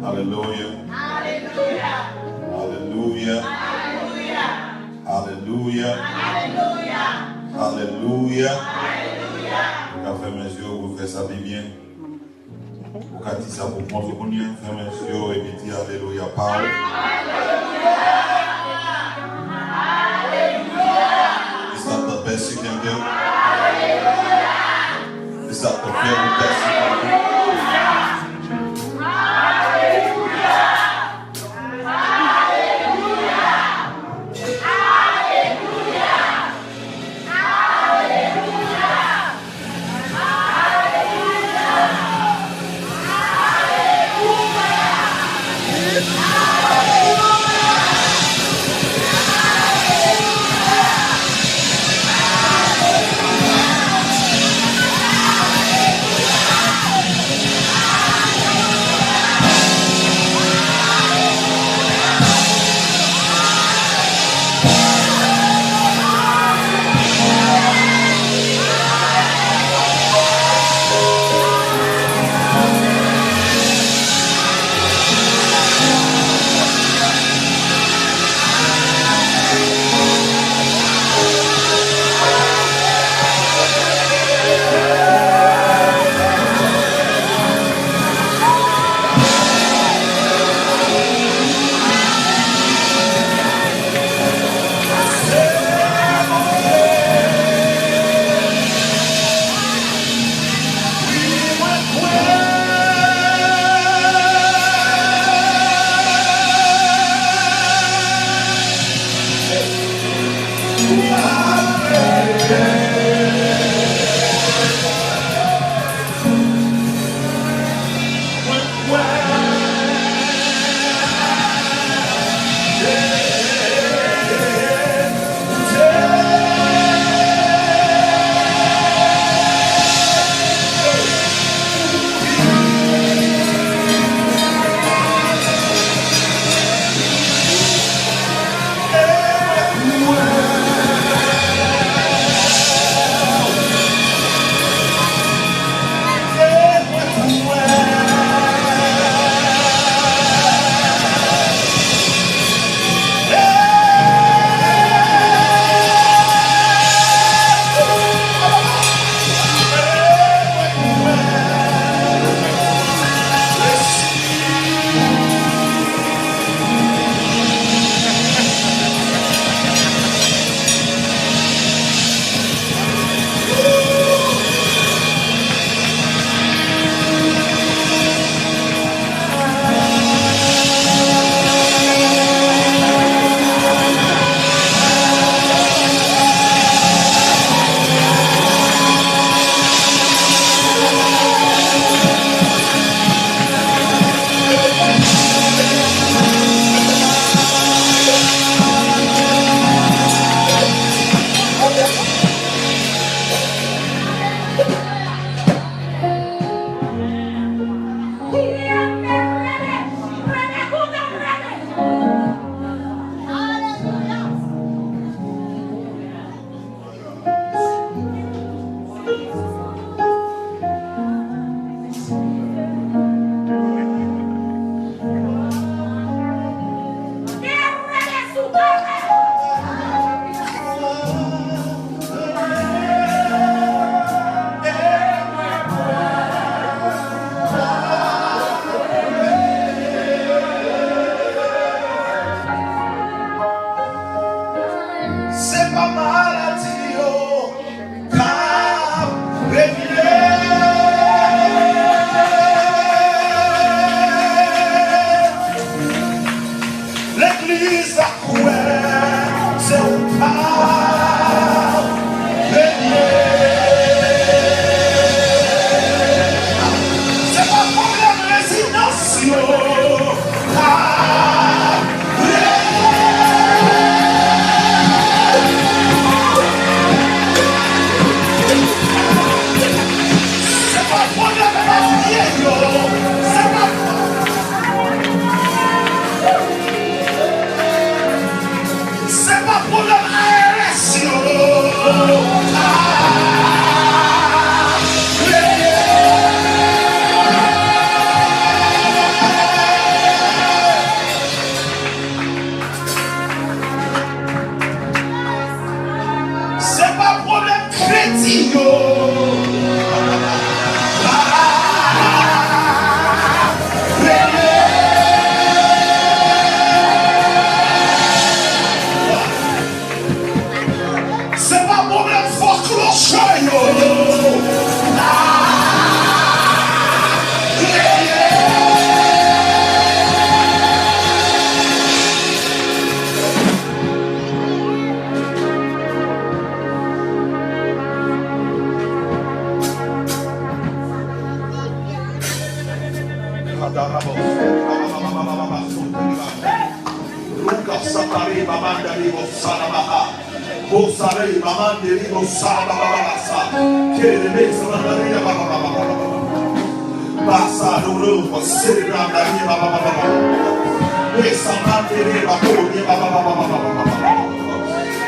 Hallelujah. Hallelujah. Hallelujah. Hallelujah. Hallelujah. Hallelujah. Hallelujah. Hallelujah. Vous fermez mes yeux, vous faites ça bien. Vous dites ça pour moi, vous fermez mes yeux et puis dites Alléluia. Parle. Is that the best you can do? Is that the very best you can do?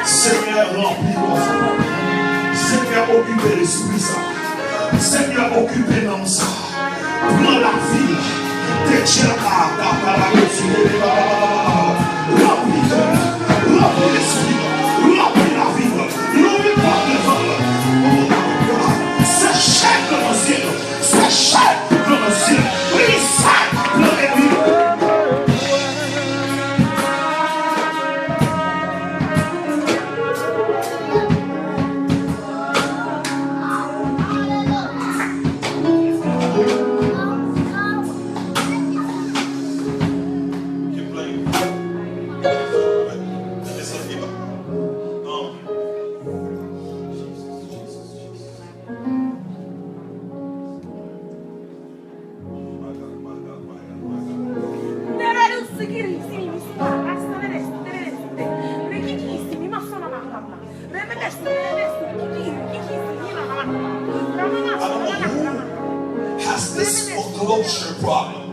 Seigneur, remplis-moi. Seigneur, occupez l'esprit ça. Seigneur, occupez l'homme ça. Prends la ville. Remplis l'esprit. Remplis la ville. N'oublie pas de vendre. C'est cher de nos cieux. C'est cher de nos cieux. Oui, ça, le réduit. Has this foreclosure problem?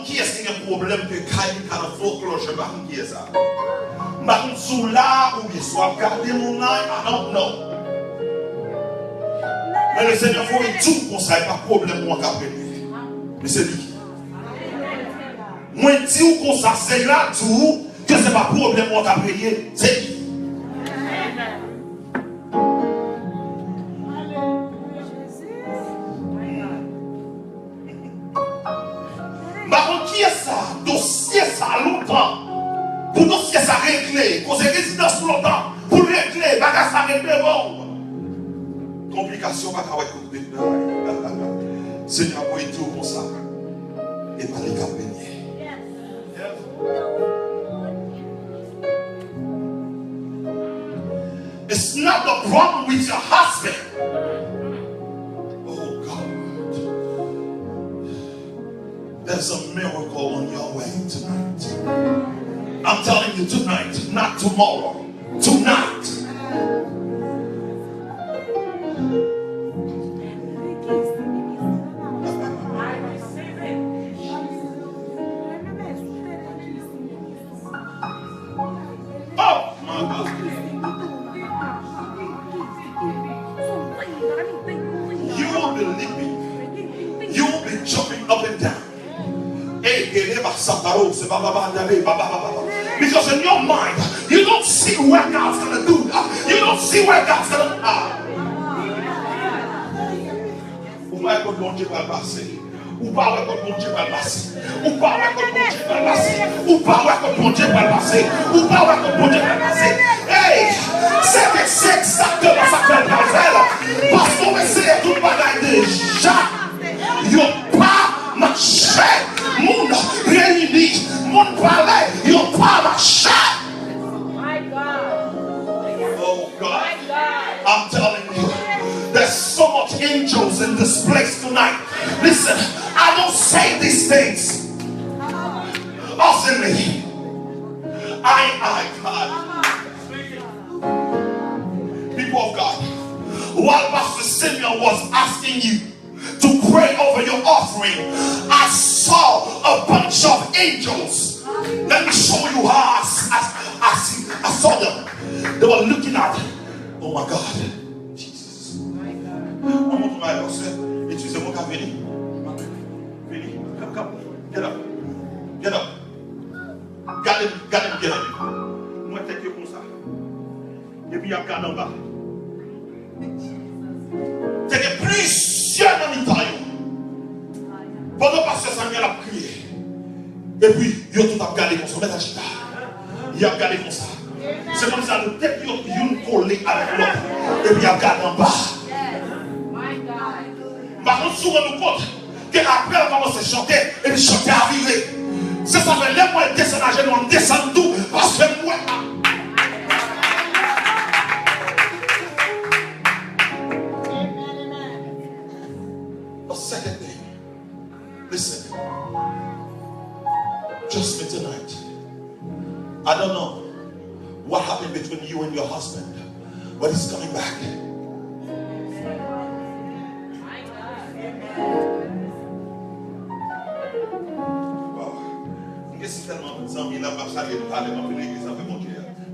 Qui est-ce qui a un problème que Kaïn a un foreclosure? Qui est ça? Je suis là ou bien soit garder mon âme, I don't know. Mais le Seigneur faut tout pour ça, il n'y a pas de problème pour moi. Mais c'est lui. Moi, je dis qu'on ça, c'est là tout, que ce n'est pas de problème pour moi. C'est lui. Qui est ça? Dossier ça longtemps. Pour dossier ça réglé. Cause résidence longtemps. Pour régler, bagage ça réglé bon. Complication, pas qu'à écouter. Seigneur, pour être tout pour ça. Et pas les cas bénis. It's not the problem with your husband. There's a miracle on your way tonight. I'm telling you tonight, not tomorrow. Tonight. Oh my God. You will be leaping. You will be jumping up and down. Because in your mind, you don't see where God's going to do that. You don't see where God's going to Ou pas que bon Dieu va passer. Ou pas que bon Dieu va passer. Ou pas que bon Dieu va passer. Ou pas que bon Dieu va passer. Ou pas que bon Dieu va passer. Hey, c'est exactement ça que le faire. Parce qu'on essaie tout le bagage déjà. Yo pas marché. Moun réuni, moun parler, yo pas marché. My God. Oh God. I'm telling you, there's so much angels in this place tonight. Listen, I don't say these things oftenly. God. People of God, while Pastor Simeon was asking you to pray over your offering, I saw a bunch of angels. Let me show you how I saw them. They were looking at, oh my God, Jesus. Come. Get up. Get up. Got him, get him. I'm going to take you comme ça. Et puis il y a un gars en bas. C'était plusieurs manitailles. Pendant que Pasteur Samuel a prié. Et puis, il a tout regardé comme ça. Mettre la chita. Il a regardé comme ça. C'est comme ça, le tête, il a collé avec l'autre. Et puis il a regardé en bas. Par contre, souvent nous compte qu'après on commence à chanter et puis chanter à virer. C'est ça fait les mois de descendre à genoux, on descend tout parce que moi. The second thing, Listen. Just me tonight. I don't know what happened between you and your husband, but he's coming back.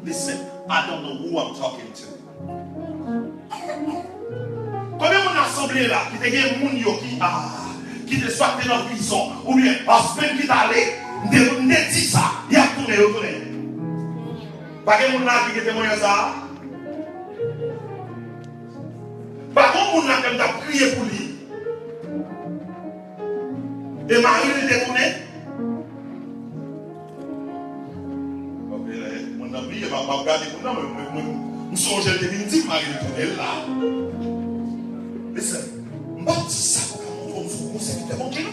Listen, I don't know who I'm talking to. Combien mon assemblée là qui te gagne moun yo qui te soit dans la prison ou bien parce que qui t'allait ne dit ça, il a tourné. Pas que mon là qui témoigne ça. Pas que mon là qui t'a prié pour lui. Et Marie il était tourné. Mon ami, il m'a regardé mon nom, je songe de me dire Marie il est là. Listen, je ne dis ça comme on sait que mon Dieu.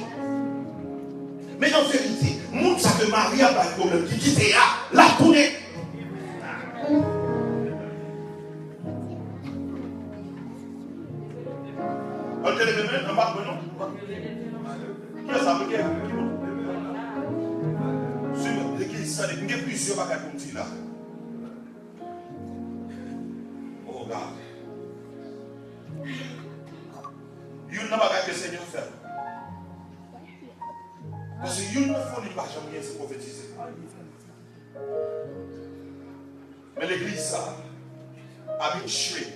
Mais en vérité, mon ça que Marie a pas de problème qui quitte la tournée. On te lève même, on va pas non. Qui est ça avec elle? Sur l'église, ça n'est plus plusieurs bagages comme dit là. Oh God. Il n'y a pas que le Seigneur fait. Parce que il ne faut pas jamais se prophétiser. Mais l'église ça habitué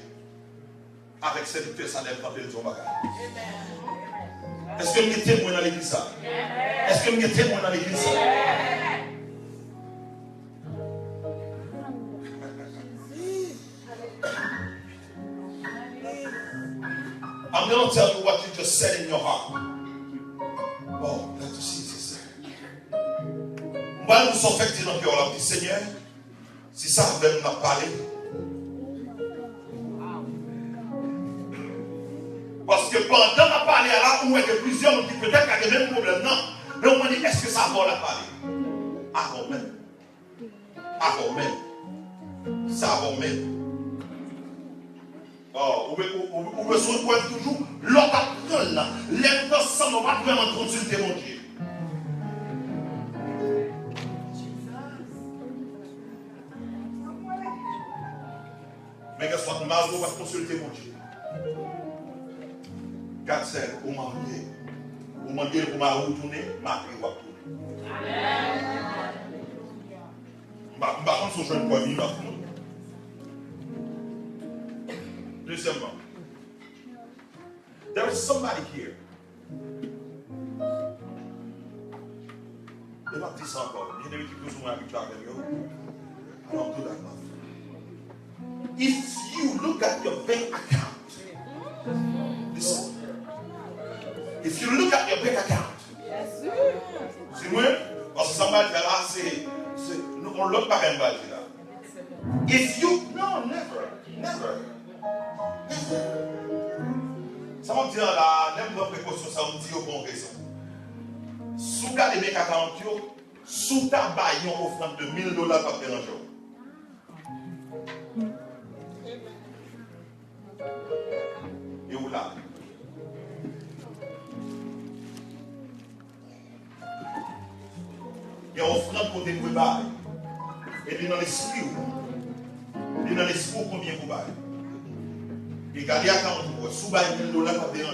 avec cette victoire ça lève quand elle dit bagage. Est-ce que vous êtes témoin dans l'église ça? Est-ce que vous êtes témoin dans l'église ça? I'm going to tell you what you just said in your heart. Oh, glad to see you, sister. Moi, nous sommes fait dans le cœur, là, Seigneur, si ça va nous parler. Parce que pendant la parler là, où il y a plusieurs qui peut-être ont le même problème, non. Mais on me dit, est-ce que ça va la parler? Avant même. Avant même. Ça va même. Oh, ou besoin de toujours l'autre apprendre là. L'intention, on va vraiment consulter mon Dieu. Mais que soit mal, on va consulter mon Dieu. Car c'est pour m'enlever. Pour m'enlever, pour m'a retourner, ma vie va tourner. Par contre, son jeune point vivre. Deuxièmement, there is somebody here. Il va dire ça encore. Il y a des gens qui sont habitués avec eux. I don't do that enough. If you look at your bank account, listen. If you look at your bank account, c'est moi, parce que ça m'a dit là, on l'a pas même dit là. If you, no, never. Ça m'a dit là, n'importe quelle précaution, ça me dit au bon raison. Sous ta les bank account, sous ta baillon offrande de $1000 par jour. Et où là? Il y a une offrande pour des bails. Et puis dans l'esprit, combien vous baillez? Et gardez à 40 jours, sous bail $1000 par jour.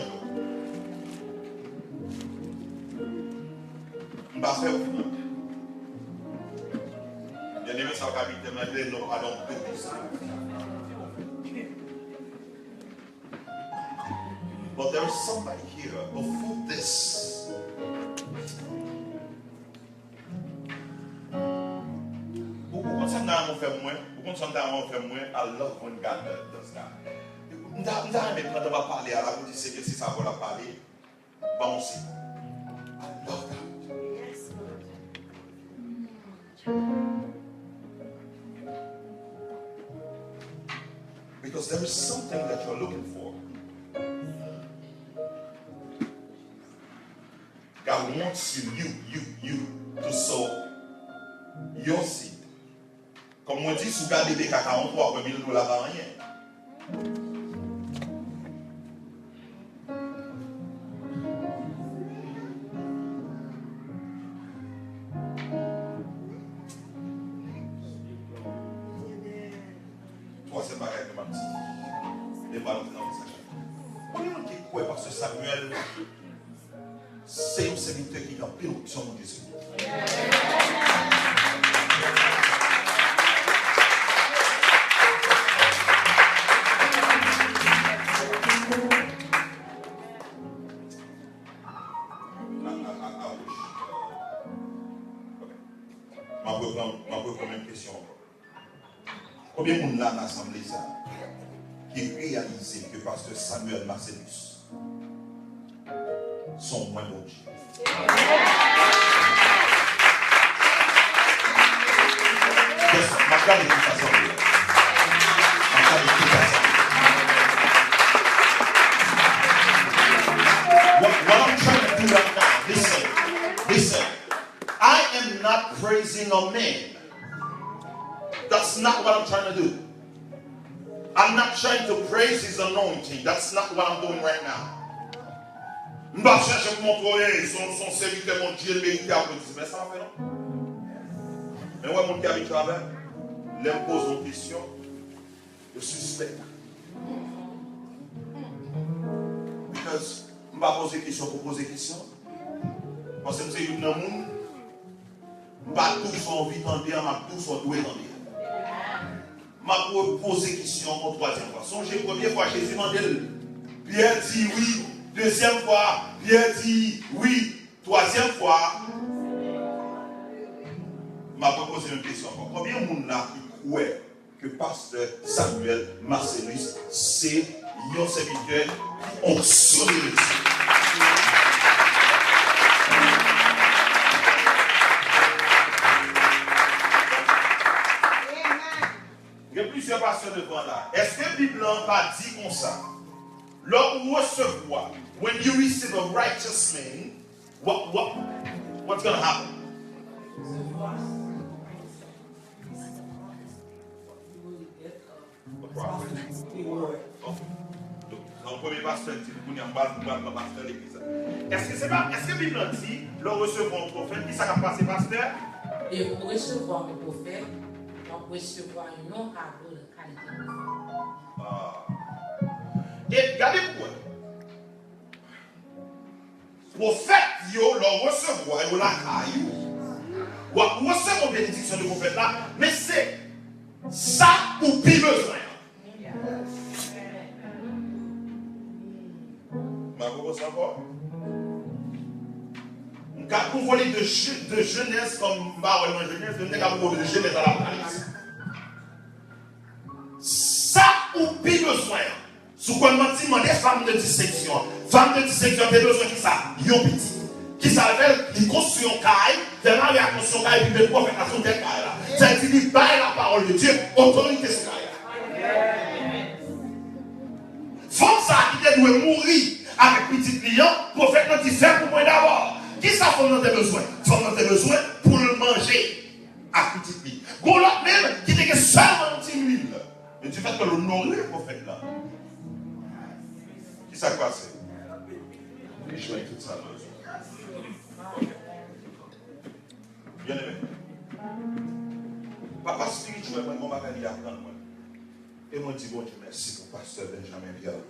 On va faire offrande. Bien aimé, ça va habiter, non, I don't do this. But there is somebody here before this. Pourquoi ça n'a pas fait moins? Pourquoi ça n'a pas fait moins? I love when God does that. Nous allons parler à la boutique, c'est que si ça va la parler, bon aussi. I love that. Because there is something that you're looking for. God wants you to sow your seed. Comme on dit, si vous gardez des 43 pour $1000 par rien. pas dans le message. Combien de gens qui croient parce que Samuel, c'est un serviteur qui a pile sur mon Jésus. Ma première question. Combien de monde là dans l'assemblée ça qui réalise que pasteur Samuel Marcellus sont moins bons Dieu? Ma carte est toute assemblée. Ma carte est toute assemblée. What I'm trying to do right now, listen. I am not praising a man. That's not what I'm trying to do. I'm not trying to praise his anointing. That's not what I'm doing right now. Je ne vais pas chercher pour montrer son serviteur, mon Dieu, le mérite applaudissement. Mais ça va faire non? Mais ouais, mon qui habite avec, l'aime pose une question, je suspecte. Because je ne vais pas poser question pour poser question. Parce que c'est une monde. Pas tous ont envie d'entendre, mais tous ont doué d'entendre. Je vais poser question pour troisième fois. Songez, première fois, Jésus m'a dit, Pierre dit oui. Deuxième fois, Pierre dit oui. Troisième fois, je vais poser une question encore. Combien de monde là qui croit que pasteur Samuel Marcellus, c'est un serviteur qui onctionne l'église? Il y a plusieurs pasteurs devant là. Est-ce que la Bible n'a pas dit comme ça? Lors recevoir, when you receive a righteous man, what's going to happen? Donc, premier pasteur dit, vous n'avez pas le pasteur l'église. Est-ce que la Bible a dit, lors recevoir un prophète, qui s'est passé pasteur? Et pour recevoir un prophète, on recevoir un non cadeau de qualité. Et regardez pourquoi. Prophète, yo, leur recevoir, yo la caillou. Ou recevoir une bénédiction de prophète là, mais c'est ça ou plus besoin. Ma vous savoir? On a volé de Genèse comme Baron de Genèse, on a volé de Genèse à l'Apocalypse. Ça ou plus besoin. Sous quoi on des femmes de dissection. Femmes de dissection, tu as besoin de ça. Yon petit. Qui s'appelle, il construit un caille, vraiment il a construit un caille, puis il prophète à son caille là. C'est-à-dire qu'il baille la parole de Dieu, autorité sur caille là. Femme ça qui doit mourir avec petit client, prophète n'a dit faire pour moi d'abord. Qui ça femme n'a besoin? Femme n'a besoin pour le manger à petit client. Bon l'autre même qui était seulement une huile. Mais du fait que l'honorer le prophète là. Qui ça passe? Je vais tout ça. Bien aimé. Papa spirituel, moi, je vais apprendre. Et moi, je dis, bon Dieu, merci pour pasteur Benjamin Pierre.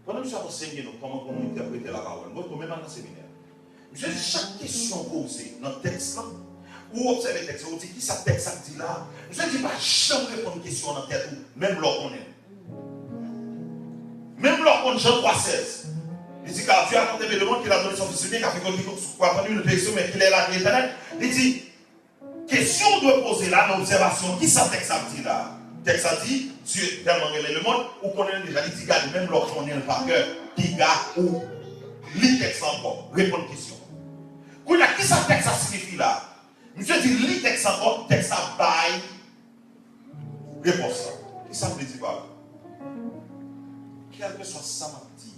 Pendant que je suis enseigné, comment interpréter la parole, moi, je même dans le séminaire. Je dis, chaque question posée dans le texte, ou observer le texte, ou dit, qui ça texte, ça dit là. Je ne dis pas, jamais répondre une question dans la tête, même lorsqu'on est. Même lorsqu'on est Jean 3,16. Il dit, car Dieu a tant aimé le monde qu'il a donné son fils unique, afin qu'on puisse prendre une direction, mais qu'il est là, qu'il est éternel. Il dit, question doit poser là, dans l'observation, qui ça texte ça dit là? Texte ça dit, Dieu tellement aimé le monde, ou qu'on est déjà, il dit, garde, même lorsqu'on est par cœur, qui garde ou lit texte encore, répondre question. Qui ça texte ça signifie là? Monsieur dit, lit texte encore, texte ça baille, réponse. Qui ça veut dire par là? Quel que soit ça m'a dit,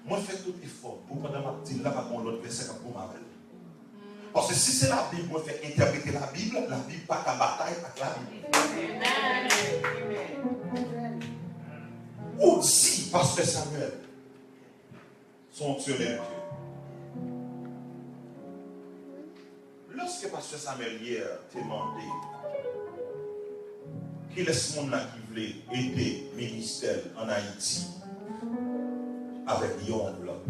moi je fais tout effort pour prendre ma dit là, par contre, l'autre verset pour ma belle. Parce que si c'est la Bible, moi je fais interpréter la Bible pas qu'à bataille avec la Bible. Ou si, pasteur Samuel, son Dieu Dieu. Lorsque pasteur Samuel hier t'a demandé qui laisse mon là qui voulait aider le ministère en Haïti avec une enveloppe.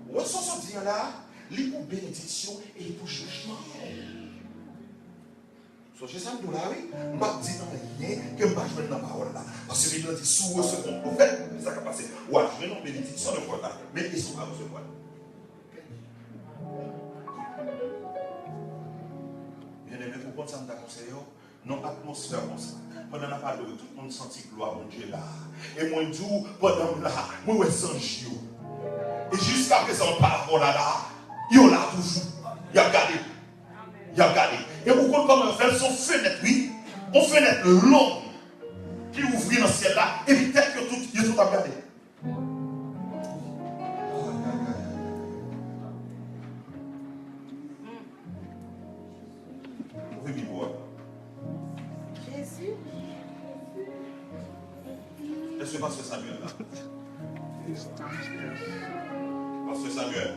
Où est-ce qu'on se dit là? Les pour bénédiction et pour jugement. Songez ça, nous là, oui. Je ne vais pas dire rien que je ne vais pas jouer dans la parole là. Parce que je dis, si vous recevez un prophète, ça va passer. Ouais, je vais dans la bénédiction de fois là. Mais ils sont à recevoir. Bien aimé, pour prendre ça, je conseille, non, atmosphère comme ça. Pendant la parole, tout le monde sentit gloire, mon Dieu là. Et moi, je dis, pendant là, moi, je sens. Et jusqu'à présent, parole là, il y a là toujours. Il y a gardé. Il a regardé. Et vous comprenez comment on fait son fenêtre, oui. Une fenêtre longue qui ouvre dans le ciel là. Et puis peut-être que tout a regardé. Vous pouvez vivre. Jésus. Est-ce que Pasteur Samuel là? Pasteur Samuel.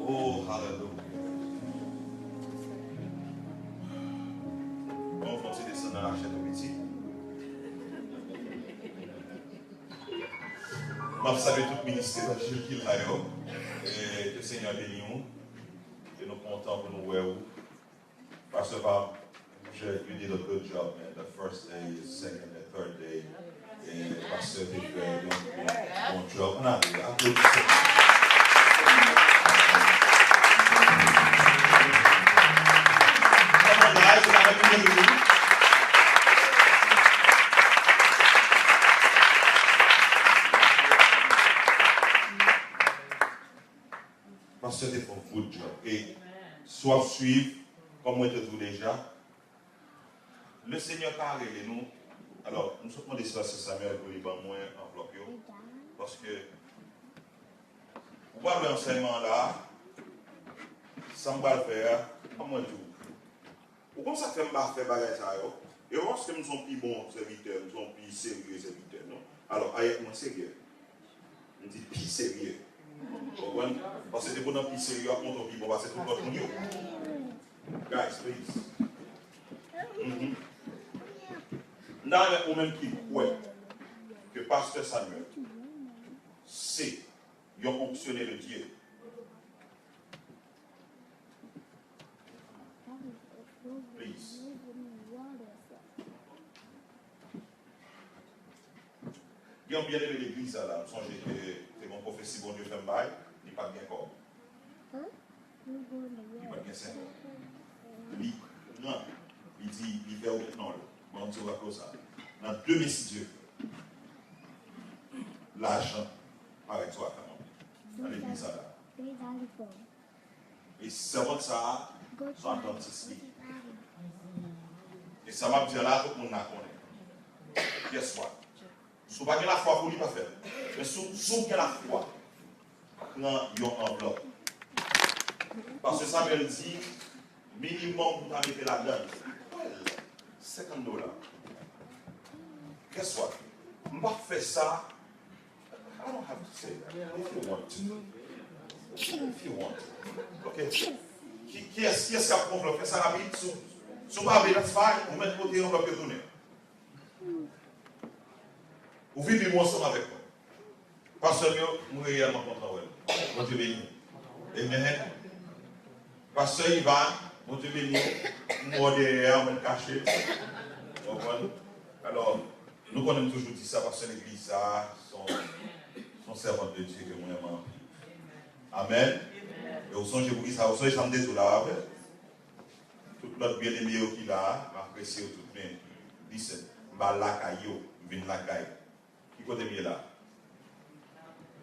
Oh, hallelujah. On va descendre dans la chaîne de petit. Je salue tout le ministère de Dieu qui est là. Et que le Seigneur bénisse nous. Et nous comptons pour nous voir. Parce que you did a good job, man. The first day, the second, the third day. Et Pasteur did a bon job. On a Pasteur fait un good job. Et soit suivre, comme moi je te dis déjà, le Seigneur a révélé nous. Alors, nous sommes demandés ça, c'est Samuel pour lui faire moins enveloppe. Parce que, voir l'enseignement là, sans le faire, comme moi tout. Pourquoi ça fait mal faire bagage ça? Et on pense que nous sommes plus bons serviteurs, nous sommes plus sérieux serviteurs, non? Alors, avec moi sérieux. On dit plus sérieux. Parce que c'est pour un plus sérieux, on tombe plus bon, parce que c'est tout votre monde. Guys, please. Dans le moment qui croit que Pasteur Samuel, c'est un fonctionnaire de Dieu. Please. Il y a bien aimé l'église là, je songe que c'est mon prophétie, bon Dieu fait un bail, il n'est pas bien corps. Il n'est pas bien sain. Non, il dit, il fait non, bon Dieu va clore ça. Dans 2 messieurs Dieu, l'argent avec toi, dans l'église là. Et c'est bon ça, sont attentifs. Et ça va dire là, tout le monde la connaît. Guess what? Si vous n'avez pas la foi, vous ne pouvez pas faire. Mais si vous avez la foi, prends une enveloppe. Parce que Samuel dit, minimum, vous avez la donne. $50. Guess what? Je ne vais pas faire ça. I don't have to say that. If you want to. If you want to. Okay? Qui est-ce qui a pris l'enveloppe? Ça rapide. Si vous avez la foi, vous mettez côté l'enveloppe et tournez. Vous vivez ensemble avec moi. Parce que nous réellement content. Mon Dieu béni. Amen. Parce que Ivan, mon Dieu béni, moi derrière, on est caché. Alors, nous connaissons toujours dit ça parce que l'église, ça, son servant de Dieu que moi aime. Amen. Et au son, je vous dis ça, au son, j'en ai tout là. Tout notre bien-aimé qui est là, m'apprécie tout le monde. Listen, ma la caillou, vin la caille. Qui côté bien là?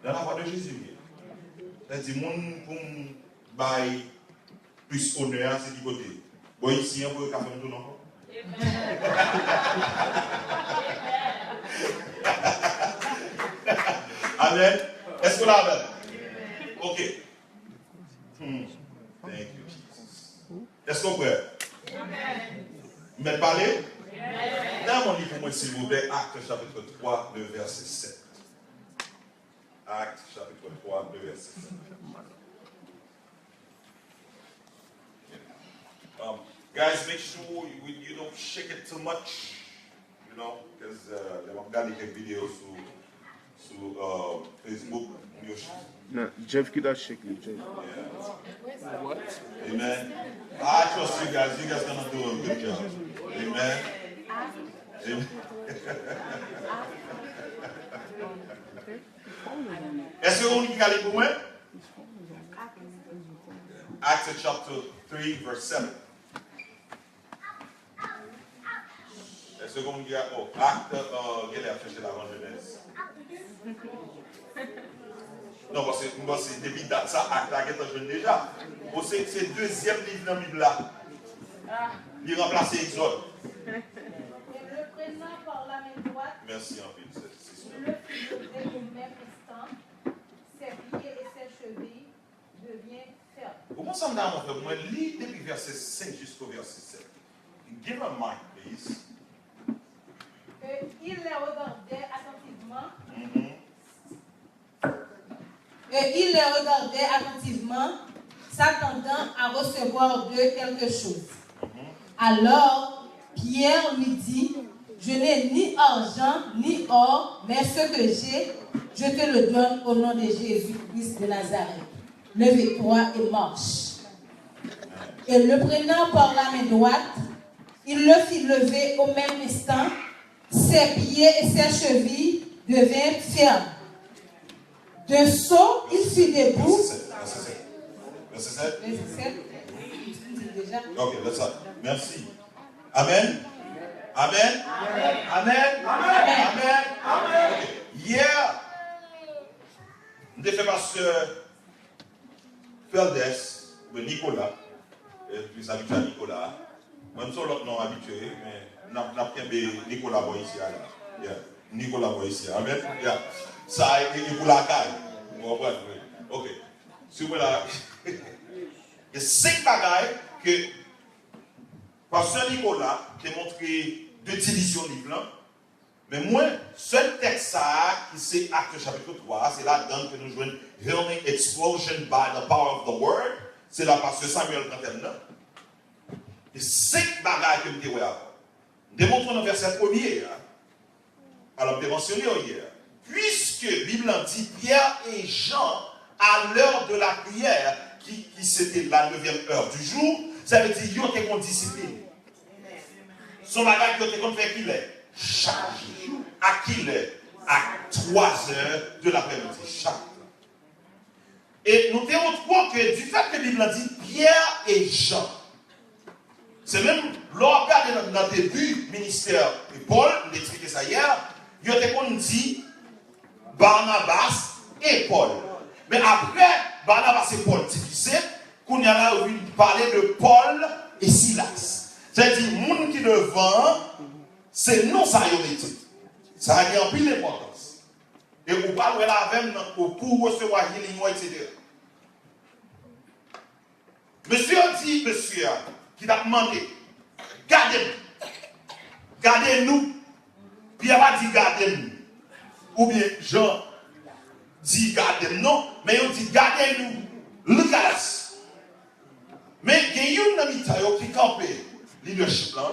Dans la voix de Jésus. C'est-à-dire, mon pour bail plus honneur, c'est du côté. Bon, ici, on peut faire tout non? Amen. Est-ce que là, amen? Ok. Thank you, Jesus. Est-ce qu'on peut? Mais parler? Dans mon livre, s'il vous plaît, Actes chapitre 3, le verset 7. Actes chapitre 3, verset 5. Guys, make sure you don't shake it too much, you know, because they have got a video sur Facebook. No, Jeff qui doit shake it, Jeff. Yeah. What? Amen. I trust you guys. You guys gonna do a good job. Amen. Amen. Est-ce que vous avez pour moi? Acts chapter 3, verse 7. Est-ce que vous avez acte, quelle est la chercher la jeunesse? Non, parce que c'est depuis date ça, acte la jeune déjà. C'est le deuxième livre dans la Bible là. Il remplace Exode. Et le prenant par la main droite, Merci en fait. le fit lever au même instant, ses pieds et ses chevilles deviennent fermes. Comment ça me donne en fait? Moi, lis depuis verset 5 jusqu'au verset 7. Give a mic, please. Il les regardait attentivement. Et il les regardait attentivement, s'attendant à recevoir d'eux quelque chose. Alors, Pierre lui dit, je n'ai ni argent ni or, mais ce que j'ai, je te le donne au nom de Jésus-Christ de Nazareth. Lève-toi et marche. Et le prenant par la main droite, il le fit lever au même instant. Ses pieds et ses chevilles devinrent fermes. De saut, il fut debout. Verset 7. Verset 7. Déjà. Ok, let's go. Merci. Amen. Amen. Amen. Amen. Amen. Okay. Hier, nous avons fait pasteur Feldes, Nicolas, plus habitué à Nicolas. Même si l'autre non habitué, mais nous avons Nicolas bon ici. Yeah. Nicolas bon ici. Amen. Yeah. Ça a été pour la caille. Ok. Si vous là, il y a 5 bagailles que Pasteur Nicolas qui a montré 2 divisions livres. Mais moi, seul texte qui c'est Acte chapitre 3, c'est là-dedans que nous jouons Healing Explosion by the Power of the Word. C'est là Pasteur Samuel Cantel. Il y a 5 bagailles que nous avons. Nous démontrons dans le verset 1er. Alors, nous avons mentionné hier. Puisque la Bible dit Pierre et Jean, à l'heure de la prière, qui c'était la 9e heure du jour, ça veut dire qu'ils ont été discipline. Son bagage qui ont été fait qu'il est chaque jour. À qui il est? À 3 heures de l'après-midi. Chaque. Et nous démontrons que du fait que la Bible dit Pierre et Jean, c'est même l'organe dans le début du ministère de Paul, on a expliqué ça hier, il y a été dit Barnabas et Paul. Mais après, Barnabas et Paul divisés, qu'on y a là où il parlait de Paul et Silas. C'est-à-dire, les gens qui devant, c'est nous ça y est. Ça a un pile d'importance. Et vous parlez là même pour recevoir healing, etc. Monsieur dit, monsieur, qui t'a demandé, gardez-nous. Pierre va dire gardez-nous. Ou bien Jean dit gardez-nous, non, mais il dit gardez-nous. Look at us. Mais il y a une amie qui campe leadership là,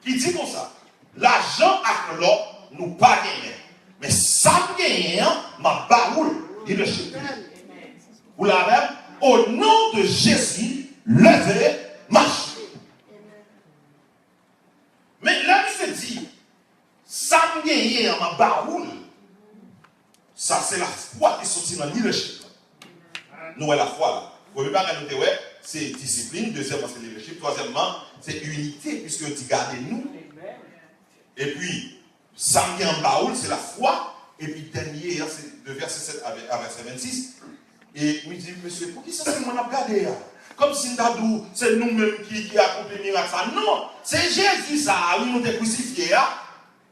qui dit comme ça, l'argent avec l'or, nous pas gagner. Mais ça gagne, ma baroule leadership. Vous l'avez, au nom de Jésus, levez, marchez. Mais là, il se dit, ça gagne, ma baroule. Ça, c'est la foi qui sortit dans le leadership. Nous, la foi là. Vous ne pouvez pas noter, ouais, c'est discipline. Deuxièmement, c'est leadership. Troisièmement, c'est unité, puisque on dit gardez-nous. Et puis, ça qui est en baoul, c'est la foi. Et puis, dernier, c'est de verset 7 à verset 26. Et il me dit, monsieur, pour qui ça c'est moi qui gardé? Comme si c'est nous-mêmes qui accomplit le miracle. Non, c'est Jésus, ça, où nous sommes crucifiés.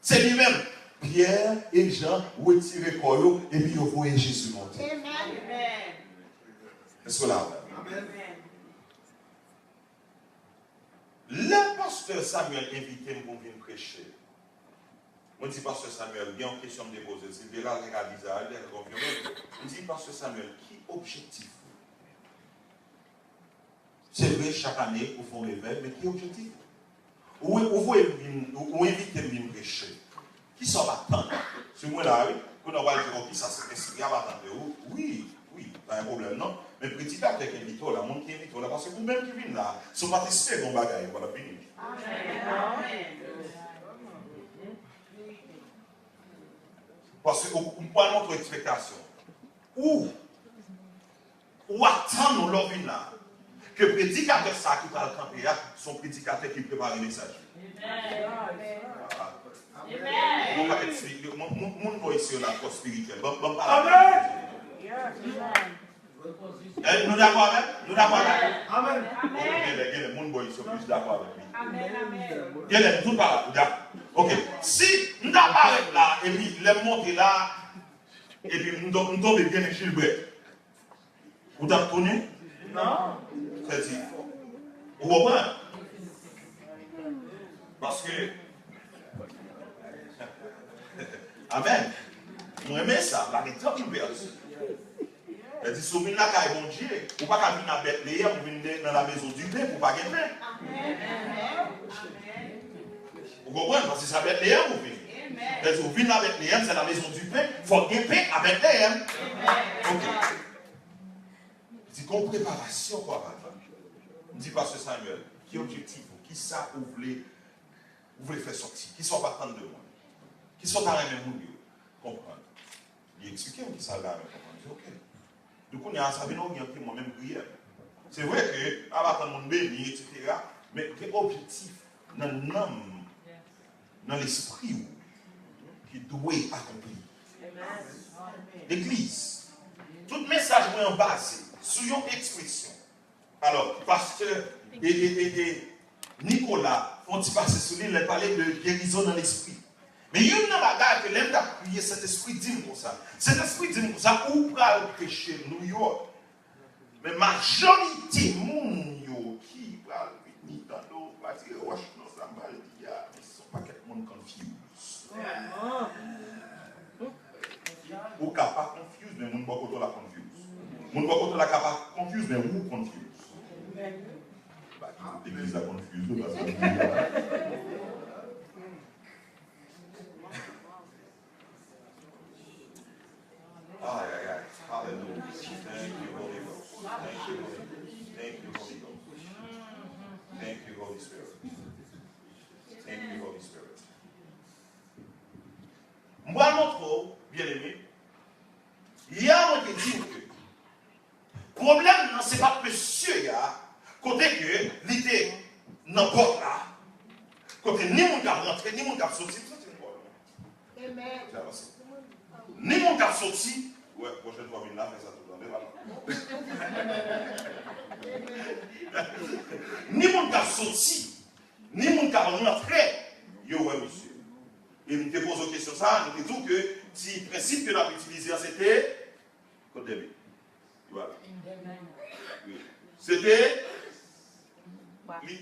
C'est lui-même. Pierre et Jean retirent le corps et puis ils voient Jésus monter. Est-ce que là? Amen. Le pasteur Samuel invité pour venir prêcher. Moi, je dis, Pasteur Samuel, il y a une question de déposer. C'est de là que je dis, je dis, Pasteur Samuel, qui objectif? C'est vrai, chaque année, vous font réveil, mais qui objectif? Où invitez de venir prêcher? Qui sont attendre? C'est moi là, oui. Pour nous voir dire, qui ça c'est esprit, à attendre où? Oui, pas un problème, non? Mais petit à petit, qui invite là, monde qui invite là, parce que vous-même qui venez là, si vous participez à mon bagage, voilà, fini. Parce que vous parlez de notre expectation. Ou attendre nous l'envie là. Que le prédicateur ça qui parle camper, son prédicateur qui prépare le message. Mon voix ici on a force spirituelle. Amen. Nous d'accord avec? Nous d'accord avec? Amen. Amen. Mon voix ici plus d'accord avec lui. Amen. Amen. Tout par là. Ok. Si nous d'accord avec là et puis les monter là et puis nous tombons bien avec Gilbert. Vous t'avez connu? Non. C'est-à-dire, vous comprenez? Parce que, amen, nous aimons ça, la méthode nous perd. C'est-à-dire, si vous venez là, quand bon Dieu, vous ne pouvez pas venir à Bethléem, vous venez dans la maison du pain pour ne pas gagner pain. Vous comprenez? Parce que c'est à Bethléem vous venez. C'est-à-dire, vous venez à Bethléem, c'est la maison du pain, il faut gagner pain à Bethléem. Ok. C'est comme préparation, quoi, madame. Je dis, Pasteur Samuel, qui est objectif, qui ça vous voulez faire sortir, qui sont partant de moi, qui sont à la même monde, comprendre. Il explique qui ça va comprendre. Ok. Du coup, il y a un sabino qui a moi-même prière. C'est vrai que, à partir de mon béni, etc., mais quel objectif dans l'âme, dans l'esprit, qui doit accomplir. L'Église, tout message est en base sur une expression. Alors, pasteur et Nicolas, font-ils passer sur lui, il parlait de guérison dans l'esprit. Mais il y a une bagarre que l'aime d'appuyer cet esprit dit comme ça. Cet esprit dit comme ça, où va le péché New York. Mais majorité de gens qui va venir dans nos parties roches, dans sa maladie, ils ne sont pas quelqu'un de confus. Ou capable de confus, mais nous ne pouvons pas la confus. Nous ne pouvons pas la confus, mais où confus. L'église a confus. Aïe, aïe, aïe. Hallelujah. Thank you, Holy Ghost. Thank you, Holy Ghost. Thank you, Holy Ghost. Thank you, Holy Spirit. Thank you, Holy Spirit. Moi, notre bien aimé, il y a un qui dit que le problème, ce n'est pas monsieur, côté que l'idée n'importe là, côté ni mon gars rentré, ni mon gars sorti, ni mon gars sorti, ouais, prochaine fois, il là, mais ça tout le monde, ni mon gars sorti, ni mon gars rentré, yo, ouais, monsieur. Et je me pose une question ça, je te dis que si le principe que nous avons utilisé, c'était, côté voilà. C'était,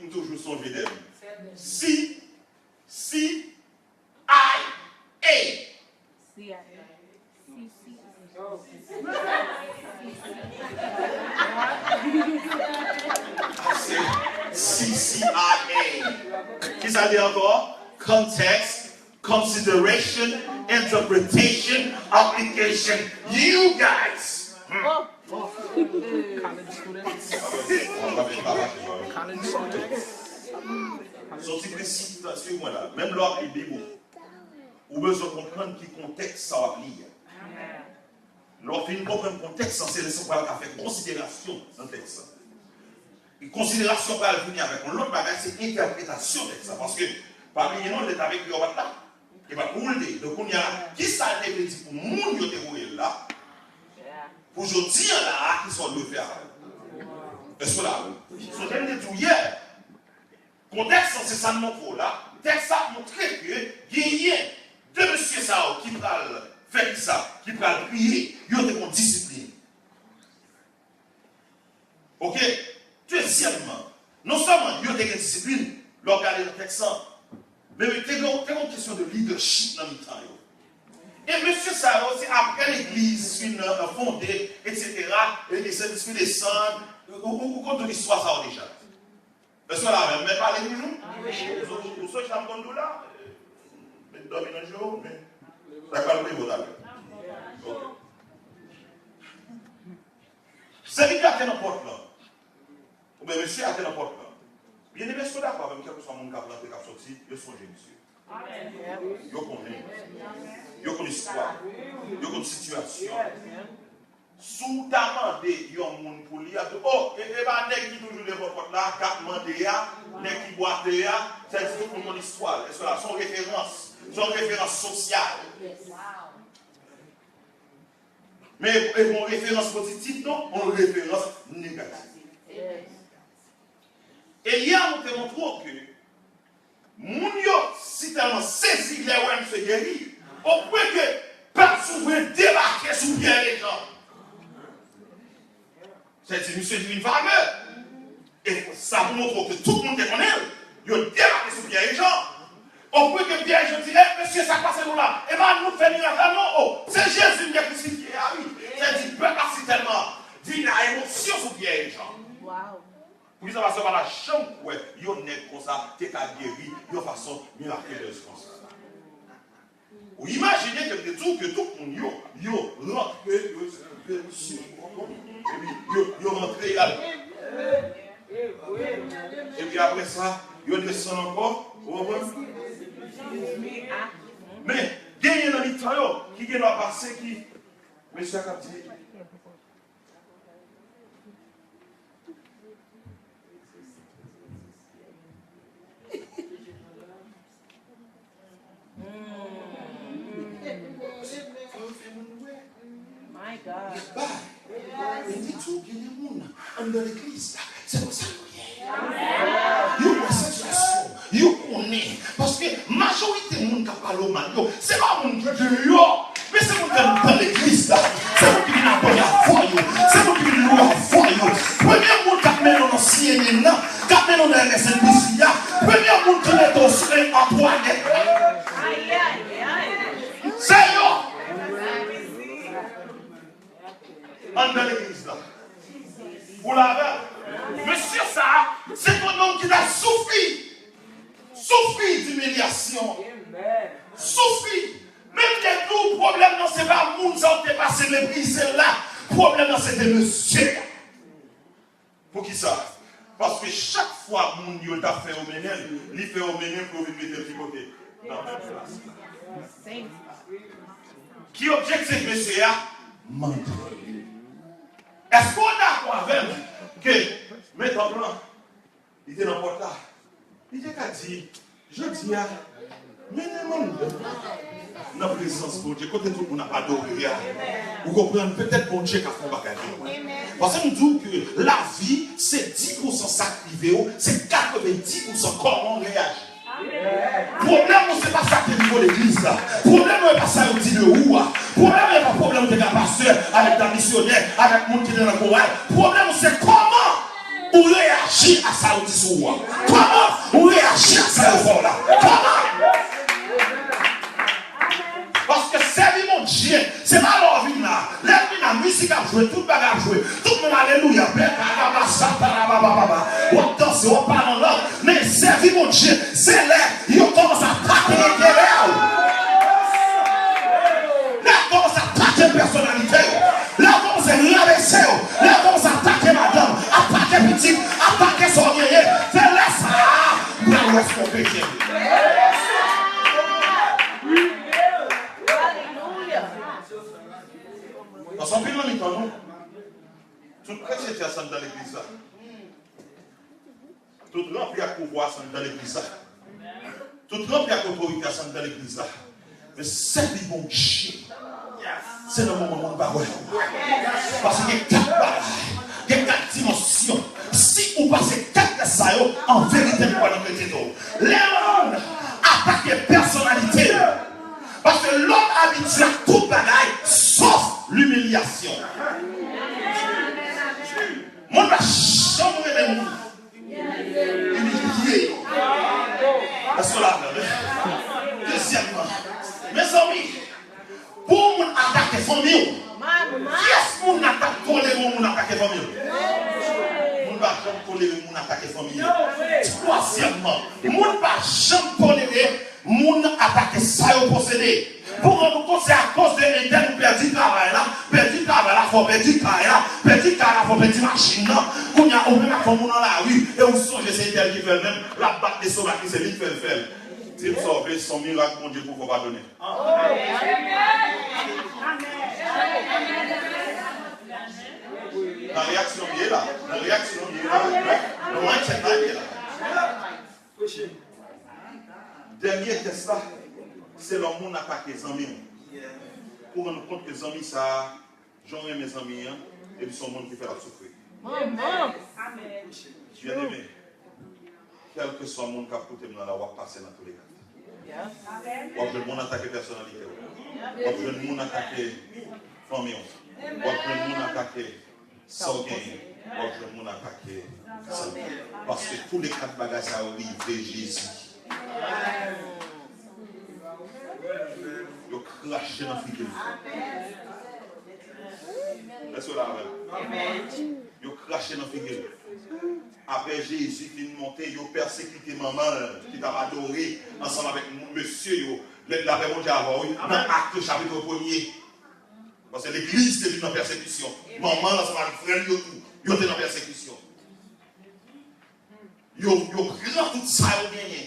nous toujours songer d'elle. Si, I, A. CIA. Qui ça dit encore? Context, consideration, interpretation, application. You guys. Sorti principe, suivez-moi là. Même l'ordre est Bible. Vous besoin de comprendre qui contexte ça va lire. Lorsqu'il ne comprend le contexte, c'est le sens qu'on faire considération dans le texte. Et considération va venir avec l'autre bagage, c'est interprétation de ça. Parce que parmi nous, on est avec le là. Et va pour le donc on y a qui ça a été dit pour le monde qui est là. Pour je dire là, qui sont le faire. Est-ce que là, ce que je dis hier, contexte, c'est ça de mon là. Texte a montré que il y a deux messieurs qui parlent faire ça, qui parlent prier, ils ont une discipline. Ok? Deuxièmement, non seulement ils ont une discipline, l'organe de texte, Mais c'est une question de leadership dans le temps. Et monsieur Sarah, c'est après l'église fondée, etc., et Saint-Esprit descend, ou compte l'histoire ça déjà. Est-ce que là, même pas l'église nous? Vous savez, je suis dans là, mais je dormir un jour, mais ça va le niveau d'ailleurs. C'est lui qui a été dans la porte là. Ou bien monsieur a été dans la porte là. Bien aimé, je suis d'accord avec quel que soit mon cap qui a sorti, je songe monsieur. Yo connaît. Yo connaît l'histoire. Yo connaît la situation. Sous ta mandé, yon moun pour lire. Oh, et bah, nèg qui toujours devant porte là, cap mandé ya, nèg qui boite ya, c'est pour mon histoire. Est-ce que là, son référence sociale. Mais mon référence positive, non, mon référence négative. Et hier, nous te montrons que moun yo, si tellement saisi les ouem se guérir, au point que pas souvent débarquer sous bien les gens. C'est une monsieur d'une valeur. Et ça vous montre que tout le monde est connaît. Il a débarqué sous bien les gens. Au point que bien les gens disent, monsieur, ça passe nous là. Et bien, nous faisons un non, oh, c'est Jésus qui est crucifié. Ah oui. C'est dit, peut passer tellement. D'une émotion sous bien les gens. Wow. Puis ça va se voir la chambre, ouais, il y a un nez comme ça, qui est guéri, il y a une façon miraculeuse comme ça. Vous imaginez que tout le monde, il rentre, et puis après ça, il descend encore, mais gagner dans les temps, qui vient à passer, qui, monsieur Capti. My God. Il dit tout, il y a des gens dans l'église. C'est comme ça. Il y a une situation. Il y a une parce que la majorité des gens qui parlent au mal, ce n'est pas les gens qui sont dehors, mais c'est les gens qui sont dans l'église. C'est les gens qui viennent à la foi. C'est les gens qui viennent à la foi. Premier monde qui mène dans CNN, qui mène dans la SNBC, premier monde qui est dans le Antoinette. C'est eux. Dans l'église là. Vous l'avez. Monsieur ça, c'est un homme qui a souffert d'humiliation. Souffert. Même les tout problème, non, c'est pas le monde, ça, on est passé les prix, c'est là. Le problème, c'était monsieur. Pour qui ça? Parce que chaque fois que mon Dieu t'a fait au ménel, il fait au ménel pour venir mettre le petit côté. Dans la même place. Qui objectif, monsieur, mentir. Est-ce qu'on a quoi avec que, mettons blanc, il était dans le porte là. Il était qu'à dire, je dis à, mais non, dans la présence de Dieu, côté tout le monde n'a pas d'orgueil. Vous comprenez peut-être bon Dieu qui a fait un bagage. Parce que nous disons que la vie, c'est 10% sacrifié, c'est 90% comment on réagit. Le problème, ce n'est pas ça qui est au niveau de l'église. Le problème, ce n'est pas ça qui est au niveau de où. Le problème, ce n'est pas le problème avec la pasteur, avec la missionnaire, avec le monde qui est dans le chorale. Le problème, c'est comment on réagit à ça qui est au comment on réagit à ça au fond là. Comment? Parce que servir mon Dieu, c'est pas leur vie là. La musique a joué, tout le monde a joué. Tout le monde, alléluia. On danse, on parle en langue. Mais servir mon Dieu, c'est là. Il commence à attaquer les guerriers. Là, on commence à attaquer la personnalité. Là, on commence à rabaisser. Là, on commence à attaquer madame, attaquer petite, attaquer son guerrier. C'est là ça. Là, où est-ce qu'on peut dire? Dans son pays, on est en nous. Tout chrétien qui est dans l'église. Tout rempli à pouvoir dans l'église. Tout rempli à autorité dans l'église. Mais c'est du bon Dieu. C'est le moment où on va voir. Parce qu'il y a 4 bagages. Il y a 4 dimensions. Si on passe 4 ça, en vérité, nous allons mettre les gens attaquent les personnalités. Parce que l'homme habitué à tout bagaille, sauf l'humiliation. Mon va chambrer les mots. Humilié. Est-ce que là, tolérer les gens attaquer famille. Troisièmement, moun pas jamais tolérer moun attaquer ça au possédé. Pour rendre compte, c'est à cause de l'Éden nous perdu travail là, perdu travail là, faut perdu travail là, perdu travail là, faut perdu machine là. Qu'on y a au même à moun dans la rue et on songe c'est elle qui fait le même, la batte des sauvages qui c'est lui qui fait le faire. Si vous sauvez son miracle, mon Dieu, pour vous pardonner. La réaction est là. La réaction est là. Le mindset est là. Dernier test là, c'est l'homme qui attaque les amis. Pour rendre compte que les amis, ça, j'en ai mes amis, et puis son monde qui fait la souffrir. Bien aimé, quel que soit le monde qui a coûté dans la voie, passer dans tous les cas. Ou le monde attaquer personnalité. Ou le monde attaquer famille. Ou le monde attaquer sanguin. Ou le monde attaquer sanguin. Parce que tous les quatre bagages ça arrive de Jésus. Ils crachent dans la figure. Est-ce que là, ils crachent dans la figure. Après Jésus qui est monté, ils ont persécuté maman qui t'a adoré ensemble avec monsieur. La réponse avant, dans Acte chapitre 1er. Parce que l'église est dans la persécution. Maman, ensemble avec frère, ils étaient dans la persécution. Ils ont pris tout ça, ils ont gagné.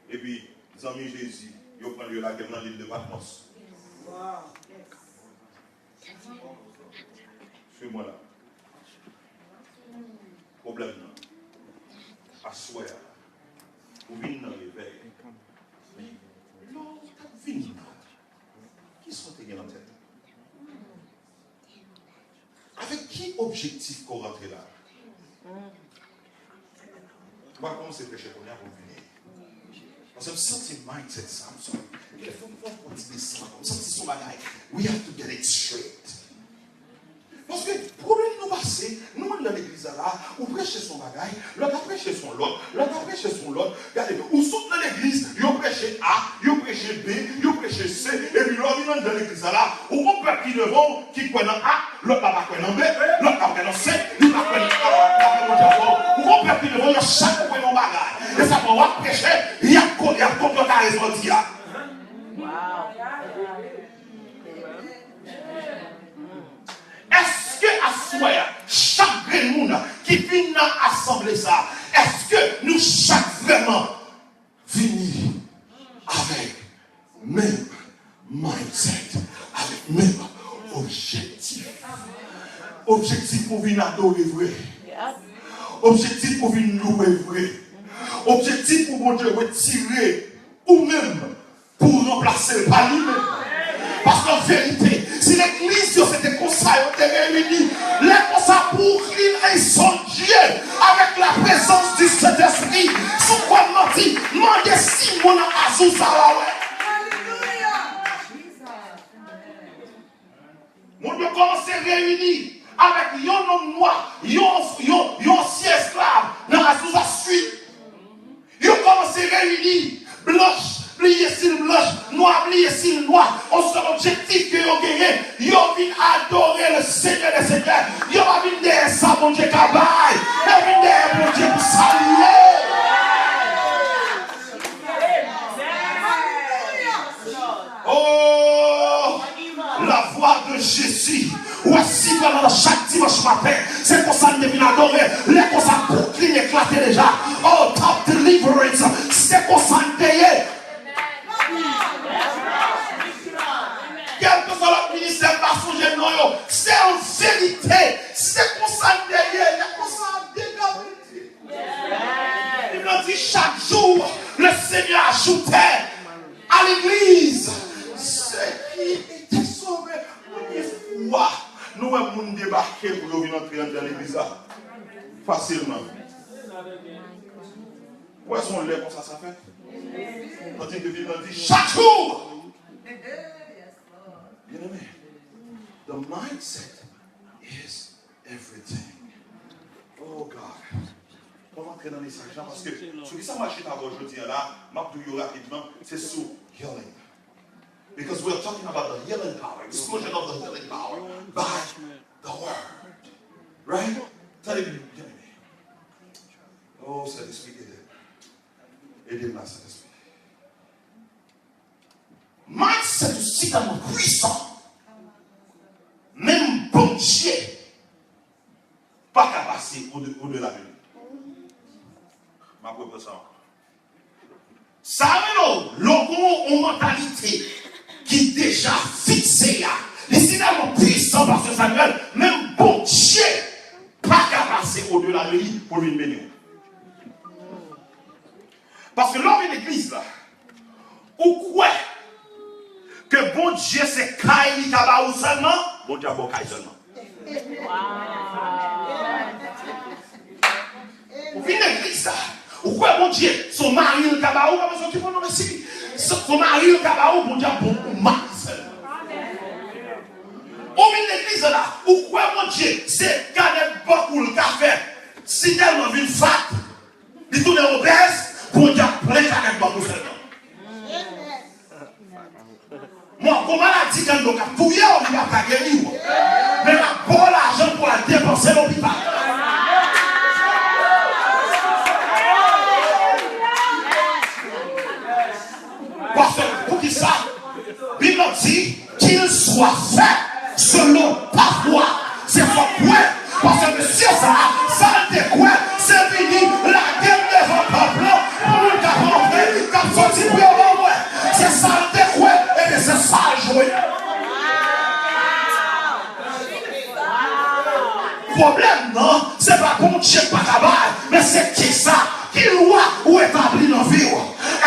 Et puis, les amis Jésus, ils ont pris la guerre dans l'île de Patmos. Suis-moi là. Problème là. Assoir. Vous venez dans le réveil. Mais, non, vous venez. Qui sont-ils dans la tête? Avec qui objectif qu'on rentre là? On va commencer à prêcher pour venir. Parce que je sens que mindset, ça. Il faut continuer ça. Je sens que c'est son bagage. We have to get it straight. Parce que le problème nous passé, nous dans l'église là, on prêche son bagage, l'autre prêche son l'autre, l'autre prêche son l'autre. Regardez, on saute dans l'église, ils ont prêché A, ils ont prêché B, ils ont prêché C, et puis l'autre vient dans l'église là, on peut qui devant, qui croit dans A, l'autre pas croit dans B, l'autre pas croit dans C, l'autre pas croit dans A, on peut qui devant, il y a chaque croit dans bagage. Et ça va voir prêcher, il y a contre la raison d'y a. Est-ce que à soi, chaque monde qui vient dans l'assemblée ça, est-ce que nous chaque vraiment venir avec même mindset, avec même objectif? Objectif pour venir adorer vrai. Objectif pour venir louer vrai. Objectif pour mon Dieu retirer ou même pour remplacer par lui-même. Parce qu'en vérité, si l'église c'était comme ça, on était réunis, les comme ça pour et son Dieu, avec la présence du Saint-Esprit, sous quoi menti, demandez si mon azou ça va. Mon Dieu commence à réunir avec un homme noir, un ancien esclave, dans la sous-suite. Ils ont commencé à réunir blanche. Plier s'il blanche, noir, plier s'il noir. On seul objectif que vous avez gagné. Vous venez adorer le Seigneur des Seigneurs. Vous venez derrière ça, mon Dieu, cabaye. Vous venez derrière mon Dieu pour saluer. Oh, la voix de Jésus. Voici pendant chaque dimanche matin, c'est qu'on s'en devine adorer. Les qu'on s'en boucline éclaté déjà. Oh, top deliverance. C'est qu'on s'en déye. Quel que soit notre ministère, pas son génie, c'est en vérité, c'est qu'on s'en derrière, qu'on s'en dégagé. Il nous dit chaque jour, le Seigneur ajoutait à l'église ceux qui étaient sauvés. Nous avons débarqué pour venir entrer dans l'église facilement. Où est-ce qu'on l'est comme ça fait? On dit que Dieu dit chaque jour. Bien aimé, the mindset is everything. Oh God. On va entrer dans les sages parce que ce qui ça marche aujourd'hui là, je vais vous rapidement, c'est sur healing. Because we're talking about the healing power, explosion of the healing power by the word. Right? Attendez, bien aimé. Oh, Saint-Esprit, aidez-moi, Saint-Esprit. Max, c'est aussi tellement puissant. Même bon Dieu, pas qu'à passer au-delà de lui. Ma propre ça. Ça veut dire, une mentalité qui est déjà fixée là. Les tellement puissant parce que Samuel, même bon Dieu, pas qu'à passer au-delà de lui pour lui bénir. Parce que l'homme de l'église là, ou quoi que bon Dieu c'est Kaïli Kabaou seulement, bon Dieu a bon Kaïli seulement. Ou venez de l'église là, ou quoi bon Dieu, son mari le Kabaou, comme ça tu peux nous réciter. Son mari le Kabaou, bon Dieu a bon mari seulement. Ou venez de l'église là, ou quoi bon Dieu, c'est Canet beaucoup le café, si tellement une fat, il tourne obèse, bon Dieu a plein Canet beaucoup seulement. Moi, comment la dit quand on a fouillé, on ne va pas gagner. Mais on a bon l'argent pour la dépenser l'hôpital. Parce que pour qui ça, Bible dit qu'il soit fait selon ta foi. C'est quoi? Parce que monsieur ça te quoi? C'est fini la guerre devant le peuple. Pour nous qui comme sorti pour moi. C'est ça te quoi? Et bien c'est ça jouer. Problème non, c'est pas qu'on tient pas tabac, mais c'est qui ça? Qui loi ou établit dans la vie?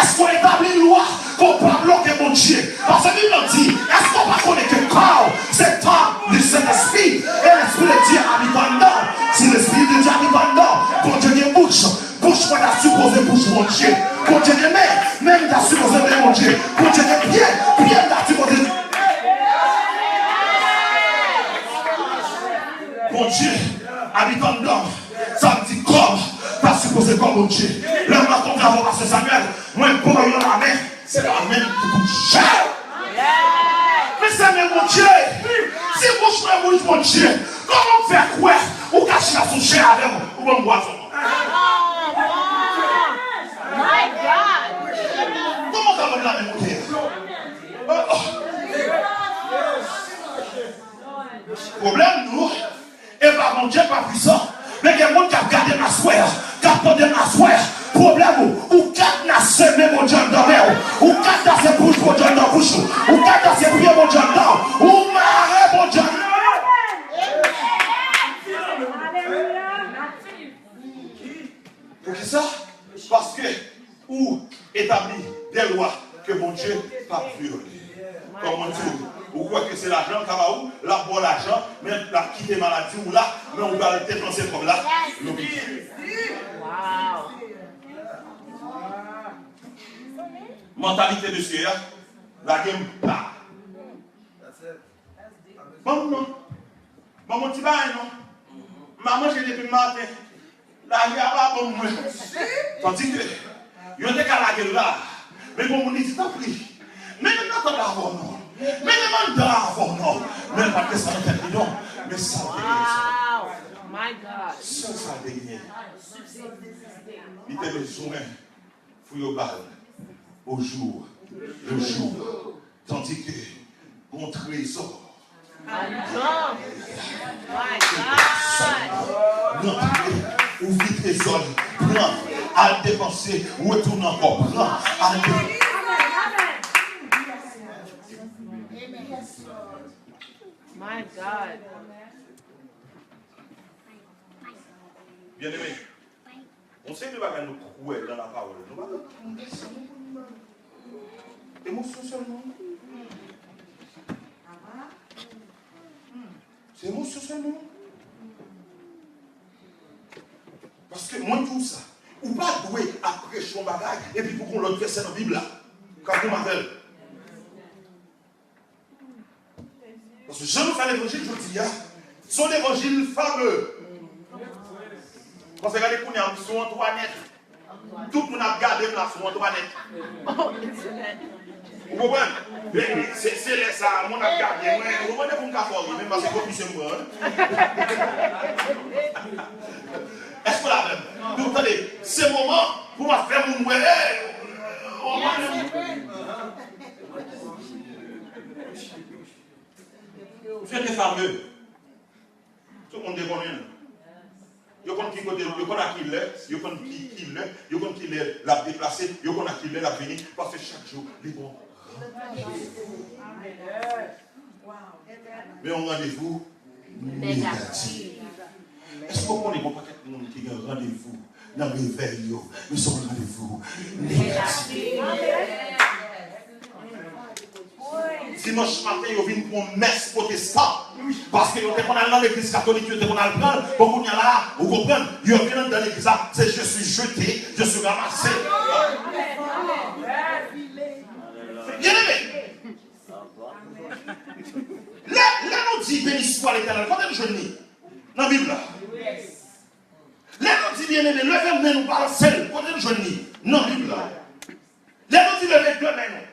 Est-ce qu'on établit une loi qu'on peut bloquer mon Dieu? Parce que Bible dit, est-ce qu'on va connaître que corps, c'est temps du Saint-Esprit et l'Esprit de Dieu habite en dedans. Si l'Esprit de Dieu habite en dedans, quand Dieu est bouche qu'on a supposé bouche mon Dieu. Quand Dieu est main, même t'as supposé mon Dieu. Quand Dieu est pied, t'as supposé. Mon Dieu habite en dedans. Ça me dit comme. Pas supposé comme mon Dieu. Là, on va tomber avant parce que Samuel, moi, pour la main, c'est la main qui touche. Mais c'est même mon Dieu. Si vous êtes mon Dieu, comment faire quoi? Ou cacher la sous chair avec moi? Ou bon boisson? My God. Comment ça va la même Dieu? Problème, nous, et par mon Dieu, pas puissant. Mais il y a des gens qui ont gardé ma soeur, qui ont porté ma soeur. Problème, ou quatre n'a semé mon Dieu dans l'air, ou quatre n'a ses bouches mon Dieu dans la bouche, ou quatre n'a ses pieds mon Dieu dans, ou marre mon Dieu. Pour qui ça? Parce que, ou établit des lois que mon Dieu n'a pas violées. Comme on dit, ou quoi que c'est l'argent, Kabaou, là pour l'argent, même la quitter maladie ou là, mais on va le dépenser comme là. Wow. Mentalité de Seigneur, la game là. Bon, non. Bon, mon petit bain, non. Maman, j'ai depuis le matin. La gueule pas bon, moi. Tandis que, il y a des cas la gueule là. Mais bon, mon dit, t'en prie. Mais maintenant, t'en as avant, non. Mais demande d'avant, non. Même pas que ça ne t'aide, non. Mais ça Wow. My God. ça dégage. Il t'a besoin. Fouille au bal. Au jour. Le jour. Tandis que, mon trésor. My God. Non, ouvre trésor. Prends. À dépenser. Retourne encore. Prends. À dépenser. My God. Bien aimé, on sait que nous allons nous couer dans la parole. Émotion seulement. C'est émotion seulement. Parce que moi, tout ça, ou pas doué après son bagage, et puis pour qu'on l'autre verset dans la Bible là, quand on m'appelle. Parce que je nous fais l'évangile, je dis, son évangile fameux. Parce que regardez, qu'on est sur Antoinette. Tout le monde a regardé là sur Antoinette. Vous comprenez? C'est là ça, mon a regardé. Vous comprenez pour me faire même parce que c'est moi. fameux. Tout le monde déconne. Yo kon qui côté, yo kon a qui l'est, yo kon qui l'est, l'a déplacé, yo kon a qui l'est, l'a venu, parce que chaque jour, les bons. Mais on rendez-vous négatif. Est-ce qu'on connaît pas quelqu'un qui a un rendez-vous dans le réveil, nous sommes rendez-vous négatif. Dimanche matin, ils viennent pour une messe protestante. Parce que quand on a dans l'église catholique, on a le prendre. Comme on est là, vous comprenez? Ils viennent dans l'église, c'est je suis jeté, je suis ramassé. Bien aimé. Là, nous dit béni soit l'Éternel. Combien de jeunes dans la Bible là? Là, nous dit bien aimé, levez main nous parlons seul. Combien de jeunes dans la Bible là? Là, nous dit levez deux mains.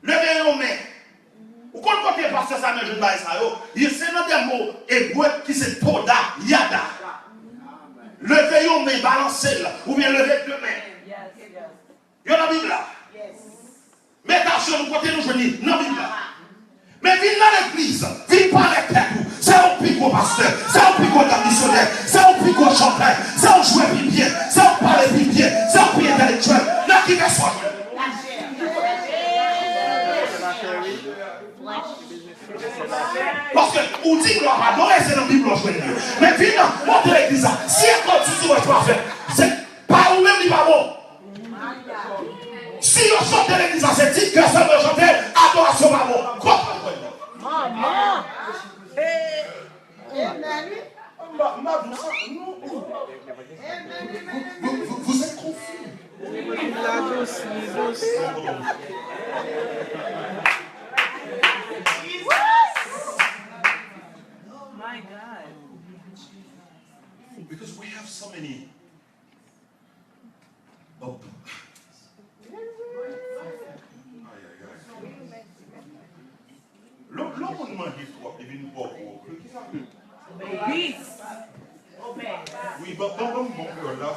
Levez nos mains. Ou quand on est passé ça, je ne sais pas ça. C'est dans des mots hébreux qui c'est poda, yada. Levez nos mains, balancez là. Ou bien levez deux mains. Il y a la Bible là. Mettez attention, nous côté nous jeunes, dans la Bible là. Mais viens dans l'église, viens pas avec tête. C'est un pico pasteur, c'est un pico missionnaire, c'est un pico chanteur, c'est un joueur pipier, c'est un parler pipier, c'est un pied intellectuel. Là qui va soit. Parce que on dit gloire à adorer, c'est dans la Bible. Mais viens, montre l'église. Si elle continue à faire, c'est pas vous-même qui va bon. Si on chante l'église, c'est dit que ça veut chanter adoration par bon. Maman. Vous êtes confus. My God. Because we have so many. L'homme m'a dit quoi? Il vient pas pour. Oui, bon, là.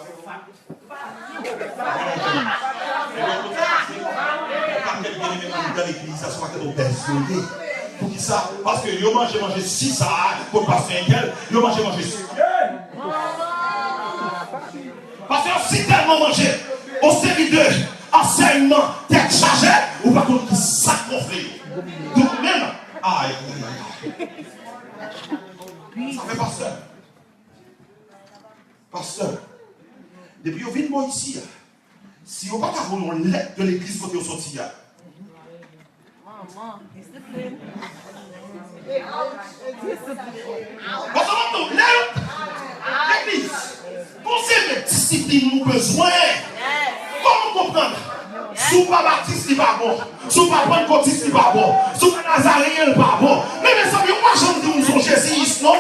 Dans l'église, ça soit que désolé. Pour qui ça? Parce que yo mangé 6 ça pour passer un quel, yo mangé 6. Parce que si tellement mangé, au série de enseignement, tête chargée, ou pas contre qui ça gonflé. Donc même, aïe. Ça fait pasteur. Pasteur, depuis qu'on vient ici, si on va pas avoir une lettre de l'église côté au sorti, Maman, discipline. l'église, pensez de discipline nous besoin. Comment comprendre? Sous pas baptiste, il pas bon. Sous pas pentecôtiste, il pas bon. Sous pas nazaréen, il pas bon. Mais mes amis, moi j'aime dire nous sommes Jésus, non?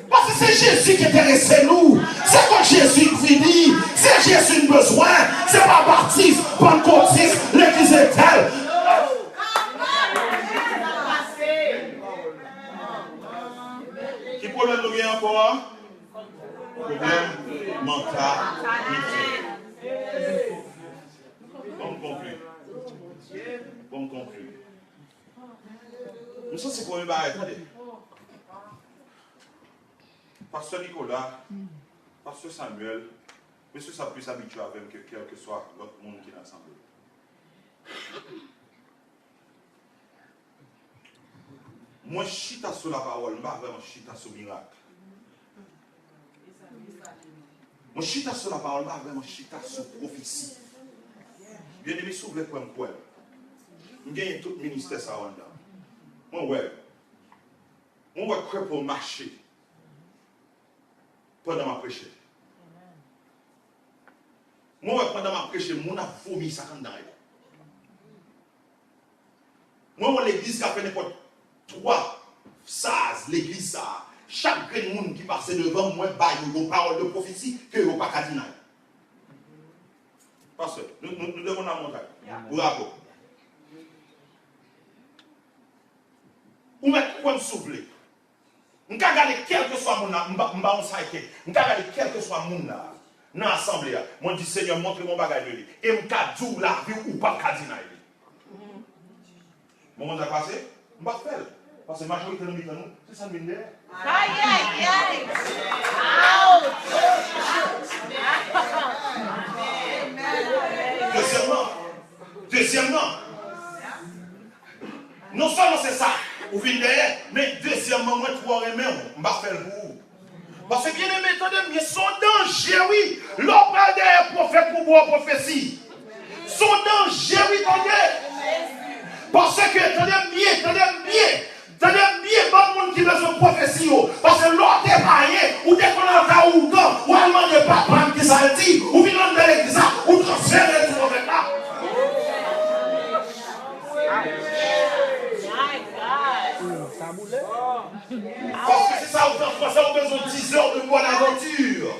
Parce que c'est Jésus qui intéresse nous. C'est quand Jésus finit. C'est Jésus besoin. C'est pas baptiste, pentecôtiste, l'église est telle. Qui problème nous vient encore? Problème mental. Bon conclu. Bon conclu. Nous sommes ces premiers barres. Attendez. Pasteur Nicolas, Pasteur Samuel, monsieur ça plus habitué avec que quel que soit l'autre monde qui est ensemble. Moi, chita sur la parole, pas vraiment chita sur le miracle. Moi, chita sur la parole, pas vraiment chita sur la prophétie. Bien aimé, s'ouvre pour un quoi. Je gagne tout le ministère ça en dedans. Moi, ouais. Moi, ouais, quoi pour marcher. Pendant ma prêche. Moi, pendant ma prêche, mon a vomi ça quand même. Moi, l'église qui a fait n'importe 3 sas, l'église ça. Chaque monde qui passe devant moi, il y a une parole de prophétie que vous pas qu'à dire. Parce que nous devons la montagne. Bravo. Ou mettre quoi me souffler. Je vais regarder quel que soit mon âme, je vais regarder quel que soit mon âme. dans l'assemblée. Moi, je dis, Seigneur, montre mon bagage de lui. Et je dis, la vie ou pas cardinal. Bon, on a passé, on va faire. Parce que la majorité de nous, c'est ça, nous. Aïe, aïe, aïe. Deuxièmement, non seulement c'est ça, vous venez derrière, mais deuxièmement, moi, je vais remettre, on va faire pour vous. Parce que bien aimé, attendez, son danger, oui. L'homme va derrière prophète pour boire prophétie. Son danger, oui, attendez. Parce que, attendez bien, pas de monde qui veut son prophétie. Parce que l'autre est marié, ou dès qu'on a un cas ou temps, ou elle demande pas prendre qui ça dit, ou vient dans l'église, ou transférer tout prophète là. Parce que c'est ça, vous avez besoin de 10 heures de bonne aventure.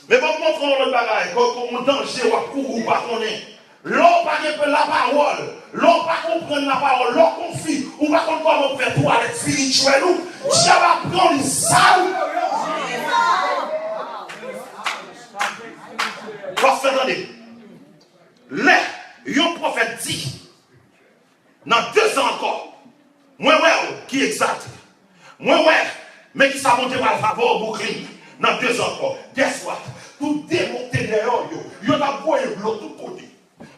Mais bon, montrons le bagage, comme on danger, ou pas qu'on est. L'on pas la parole, l'on pas comprendre la parole, l'on confie, ou pas comprendre comment faire toilette spirituelle, ou Dieu va prendre ça. Parce que attendez, un prophète dit, dans 2 ans encore, moi, qui est exact, moi, mais qui s'abonne par le favor au bouclier, dans 2 ans encore, guess what? Tout démonter derrière, il y a un bois et de l'autre côté.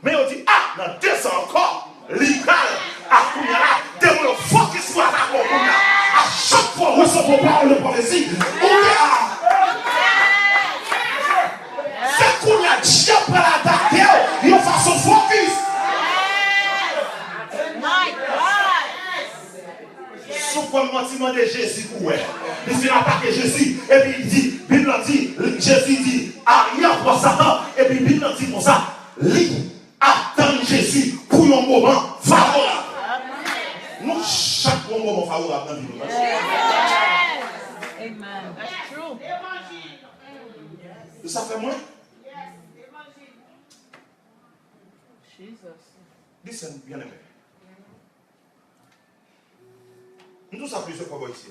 Mais on dit, dans 2 ans encore, l'égal à Kounia, démon focus sur la Kounia. À chaque fois où on parle de prophétie, c'est Kounia, Dieu prend la date, il va faire son focus. Sous commandement de Jésus, il fait attaquer Jésus, et puis il dit, Bible dit, Jésus dit, rien pour Satan, et puis Bible dit pour ça, attendre Jésus pour un moment favorable. Nous, chaque moment favorable dans la vie. Amen. That's true. Ça fait moins? Listen, bien aimé. Nous tous avons plusieurs fois ici.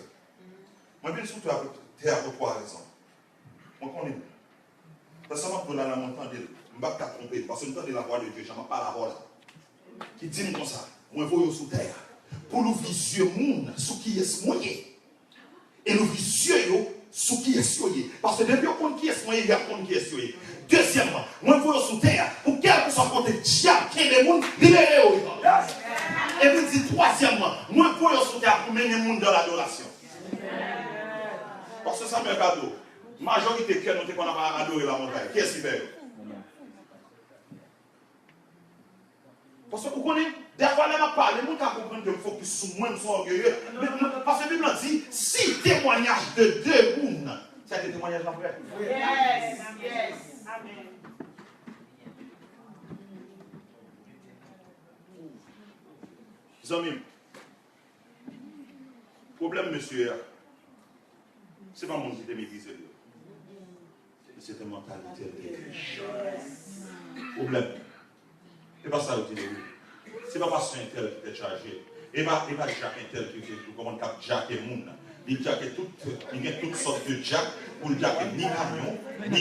Moi, bien surtout, tu as pour 3 raisons. Moi, qu'on est. Parce que pour la montagne, je ne vais pas te tromper. Parce que nous avons la voix de Dieu, je n'ai pas la voix là. Qui dit comme ça, moi, je vais sous terre. Pour nous vicieux monde, ce qui est moyen. Et nous vicieux, ce qui est soyé. Parce que depuis qu'on qui est moyen, il y a qu'on qui est soyé. Deuxièmement, moi, je vais sous terre. Pour quel que soit côté diable, qui est le monde, libéré. Et puis, troisièmement, moi, je vais sous terre pour mener le monde dans l'adoration. Parce que ça me cadeau. Majorité qui nous qu'on n'a pas adoré la montagne. Qui est-ce qui fait? Parce que vous connaissez, des fois, les gens parlent, les gens comprennent que il faut qu'ils soient moins orgueilleux. Parce que la Bible dit, si témoignage de 2 personnes, c'est un témoignage d'après. Yes, yes. Amen. Amis, problème, monsieur, ce n'est pas mon idée maîtriser. C'est une mentalité. Problème. Ce n'est pas ça le dit. Ce n'est pas parce que c'est un tel qui est chargé. Et pas Jack un tel qui est comment cap Jack et Moun. Il y a toutes sortes de Jack pour le Jack ni camion, ni.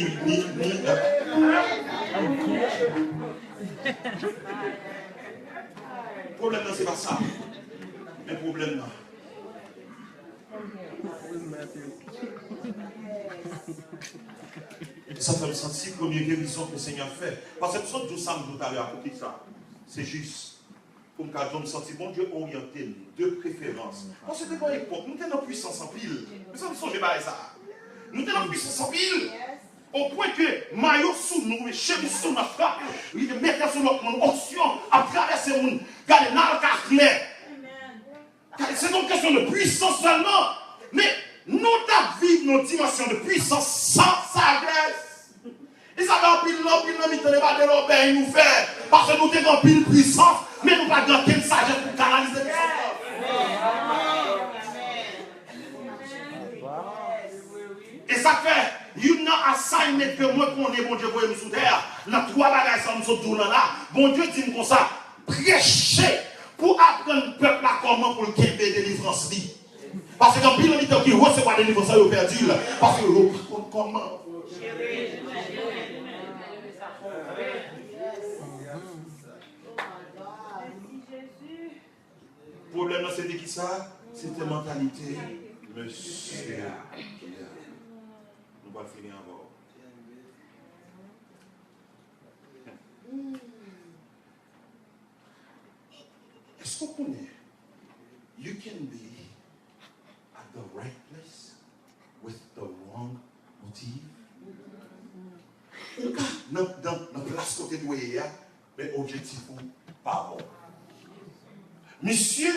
Le problème, ce n'est pas ça. Le problème, ça fait me sentir première guérison que le Seigneur fait. Parce que nous sommes tout à l'heure pour qui ça. C'est juste. Comme quand on me sentit, bon Dieu, orienté de préférence. Parce que c'était pas époque, nous étions en puissance en pile. Mais ça, nous sommes pas ça. Nous étions en puissance en pile. Au point que maillot sous nous, cheveux sous notre frappe, il mettait sur notre monde, option à traverser le monde. Regardez, dans le cas clair. C'est une question de puissance seulement. Mais nous devons vivre nos dimensions de puissance sans sagesse. Et ça va en pile, nous faire. Parce que nous avons en pile puissance, mais nous n'avons pas de sagesse pour canaliser les Et ça fait, il y a un assignment que moi, qu'on est, bon Dieu, pour nous sous terre. Dans 3 bagages, ça nous sommes là. Bon Dieu dit comme ça, prêcher pour apprendre le peuple à comment pour le qu'est délivrance. Parce que quand pile qui reçoit des niveaux, ça ils ont perdu. Parce que comment? Le problème, c'était qui ça? C'était mentalité. Monsieur. Nous allons finir encore. Est-ce qu'on connaît? You can be at the right place with the wrong motive. Dans la place côté de Wéya, mais objectif ou pas bon. Monsieur,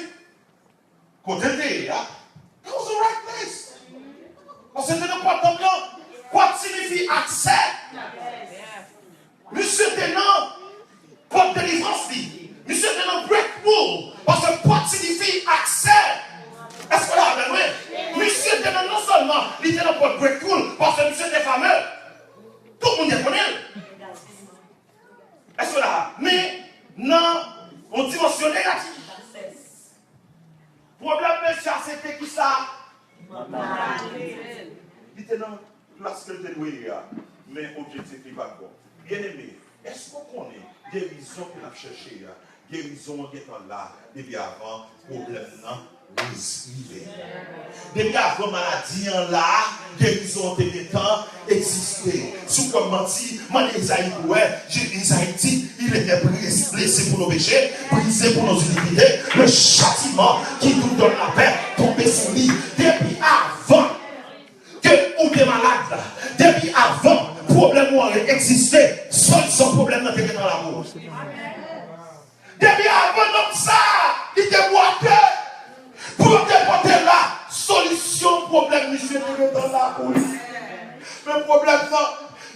côté de Wéya, dans the right place. Parce que nous pas dans quoi signifie accès? Monsieur tenant, pas de délivrance. Monsieur tenant breakthrough. Parce que quoi signifie accès? Est-ce que là, ben oui? Monsieur tenant non seulement, il tenant pas de breakthrough, parce que monsieur est fameux. Tout le monde est connu. Est-ce que là? Mais non, on dimension négative. Problème de ça, c'était qui ça? Il était dans la sphère de mais objectif n'est pas bon. Bien aimé, est-ce qu'on connaît guérison qu'on a cherché? Guérison qui est là, depuis avant, problème non, résilié. Depuis avant, maladie en là, guérison de temps existait. Sous comme menti, Isaïe dit, il était blessé pour nos péchés, brisé pour nos iniquités. Le châtiment qui nous donne la paix tombé sur lui depuis avant. Que ou des malades, depuis avant, problème ou existait, solution problème n'a été dans l'amour. Depuis avant, comme ça, il était boité. Pour déporter la solution, problème, monsieur, était dans l'amour. Mais problème, non,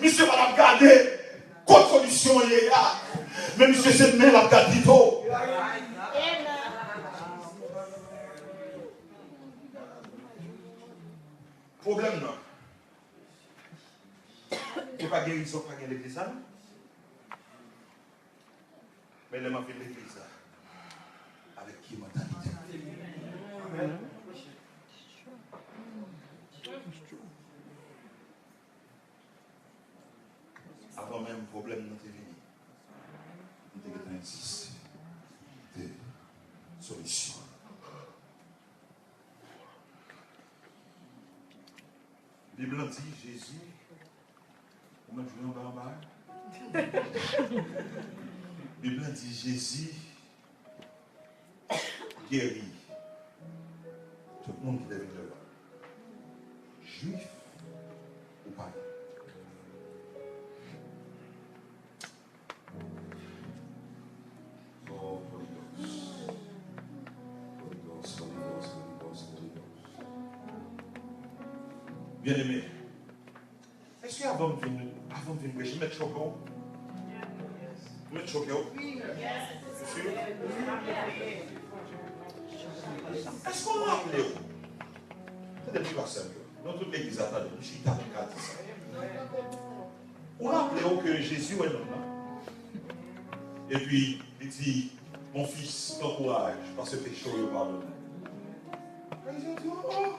monsieur va la garder. Quelle solution il est là? Mais monsieur, c'est le même la garder tout. Problème non. C'est pas guérison, pas guérir l'église. Mais les m'a fait l'église avec qui mentalité? Avant même le problème n'est venu. Nous devons insister des solutions. La Bible dit Jésus, on m'a joué en barbare. La Bible dit Jésus guérit tout le monde qui devait le voir. Juif ou pas. Oh, Holy Ghost. Holy Ghost, Holy Ghost, Holy Ghost, Holy Ghost. Bien aimé, est-ce qu'avant de venir prêcher, mettre choco? Mettre choco? Oui. Est-ce qu'on l'a appelé? C'est des petits vaccins. Dans toute l'église, attendez, je suis tapé à ça. On l'a appelé que Jésus est l'homme. Et puis, il dit, mon fils, ton courage, parce que péché est pardonné. Et ils ont dit, oh,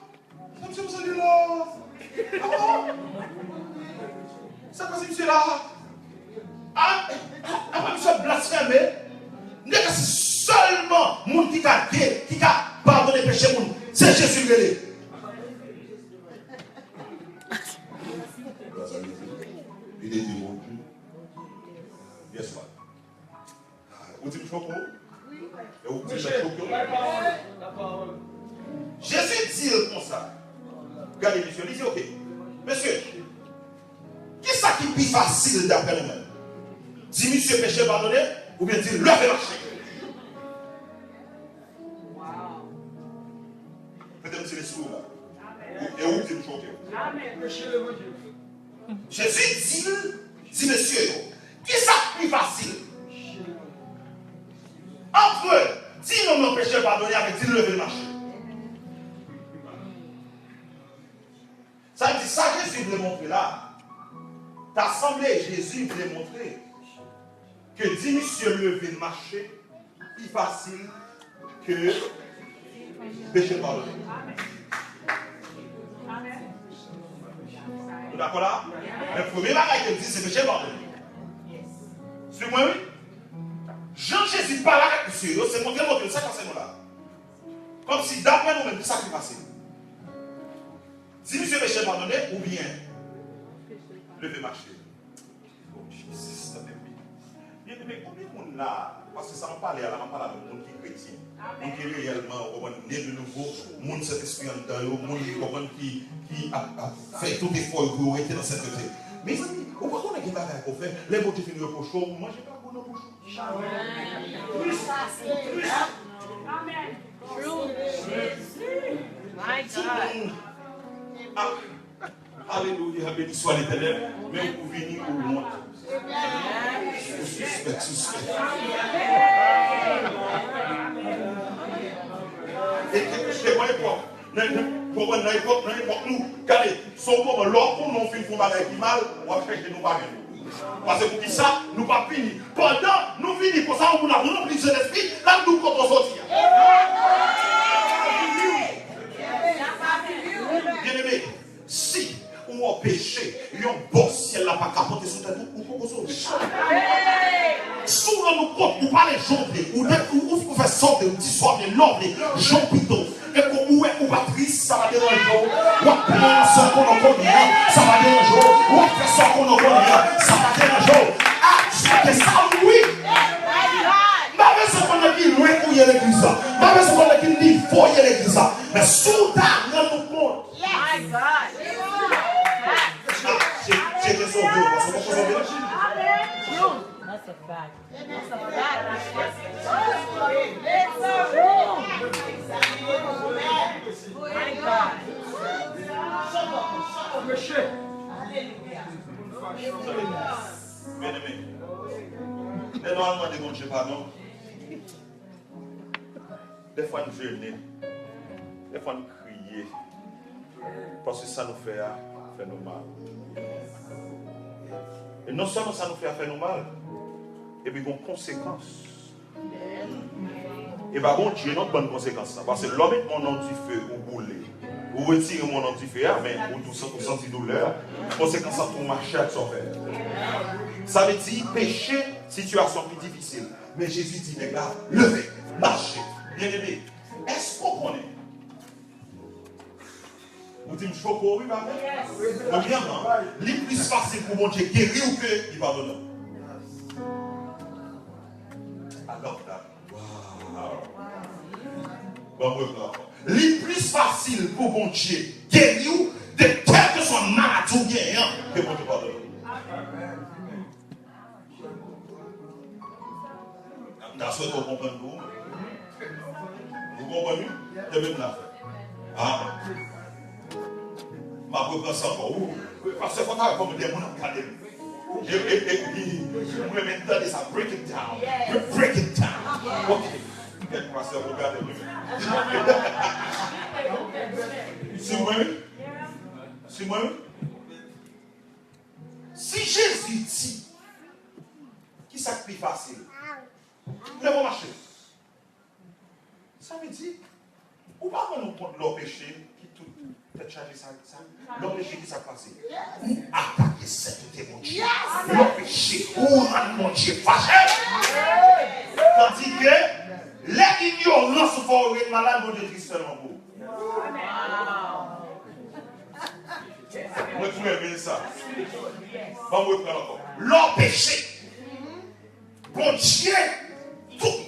ça me semble là. Oh, ça passe monsieur là. Ah, monsieur blasphémé. N'est que seulement mon qui a pardonné le péché, c'est Jésus qui est. Il est dit, mon Dieu. Yes, what? Vous dites choco? Oui. Et vous dites choco? Jésus dit comme ça. Regardez, monsieur, il dit, ok. Monsieur, qui est ça qui est plus facile d'après nous-mêmes? Dis, monsieur, péché pardonné, ou bien dire, levez marcher. Peut-être c'est les sourds là. Et où tu me choques? Jésus dit, monsieur, qui est ça qui est plus facile? Entre eux, dis non, mon péché pardonné avec dit, levez le marché. Ça dit, ça Jésus voulait montrer là. T'assemblée, Jésus voulait montrer que dit monsieur lever le marché, plus facile que péché pardonné. Vous d'accord là? Le premier bagage qu'il dit, c'est péché pardonné. Suis-moi, oui? Jean-Jésus parle avec monsieur, c'est montré que ça passe là. Comme si d'après nous-mêmes, ça qui passe. Si monsieur péché pardonné, ou bien, le fait marcher. Oh, Jésus, ça m'aime bien. Mais combien de monde là? Parce que ça m'a parlé, on parle avec le monde qui est chrétien. Monde qui est réellement né de nouveau, monde cet esprit en dedans, monde qui a fait tout effort pour être dans cette côté. Mes amis, pourquoi on a qui bagaille qu'on fait? Les mots qui finissent au chaud, moi j'ai pas bon au chaud. Amen. My God. Alléluia, béni soit l'Éternel. Mais vous venez au monde. Suspect. Et c'est moi l'époque, nous, regardez, son moment, lorsqu'on nous fait un bagage qui mal, on va chercher nos bagages. Parce que pour qui ça, nous pas fini. Pendant, nous finissons pour ça, on a rempli de l'esprit, là nous comptons sortir. Bien-aimé, si on a péché, il y a un bon ciel là pas capoté sur tête ou pour sauver. Souvent nous compte ou pas les gens ou faire sortir ou dissoire de l'ordre, Jean Piton. Et ou Patrice, ça va déranger. Ou prendre son qu'on en connaît, ça va déranger. Ou faire son qu'on en connaît, ça va déranger. Ah, c'est ça, oui. Mais ce qu'on a dit, loin où il y a l'église. Mais ce qu'on a dit, il faut y a l'église. Mais sous ta, nous compte. My God. C'est que son Dieu, parce qu'on peut sauver la Chine. That's a fact. My God. Bien-aimé, les normalement des bons pardon. Des fois nous jeûner, des fois nous crier, parce que ça nous fait nous mal. Et non seulement ça nous fait nous mal, et puis une conséquence. Et bien bon Dieu, notre bonne conséquence. Parce que l'homme est mon nom du feu ou boulé. Ou retirez mon nom du feu, mais ou sentir douleur. Conséquence pour marcher avec son frère. Ça veut dire péché, situation plus difficile. Mais Jésus dit, les gars, levez, marchez. Bien aimé, est-ce qu'on connaît? Vous dites, je veux pour oui, pardon? Premièrement, le plus facile pour mon Dieu guérir ou que il pardonne. Alors, le plus facile pour mon Dieu guérir de quel que soit maladie ou bien que mon Dieu pardonne. Dans ce que vous comprenez, vous comprenez? C'est même là. Ah. Ma reprend ça encore. Parce que quand on a comme des gens qui ont regardé. Je vais mettre ça, break it down. Break it down. Ok. Quel pasteur regardez-moi. C'est moi-même. C'est moi-même. Si Jésus dit, qui ça plus facile? Le bon marché. Ça veut dire, ou pas qu'on nous compte leur péché, qui tout est chargé ça, leur péché qui s'est passé. Attaquer cette mon Dieu. Leur péché, ou rendre mon Dieu fâché. Tandis que, l'ignorance pour être malade, mon Dieu, Christ seulement pour. Moi, tu m'aimes ça. Bon, moi, je prends encore. Leur péché. Bon Dieu, tout.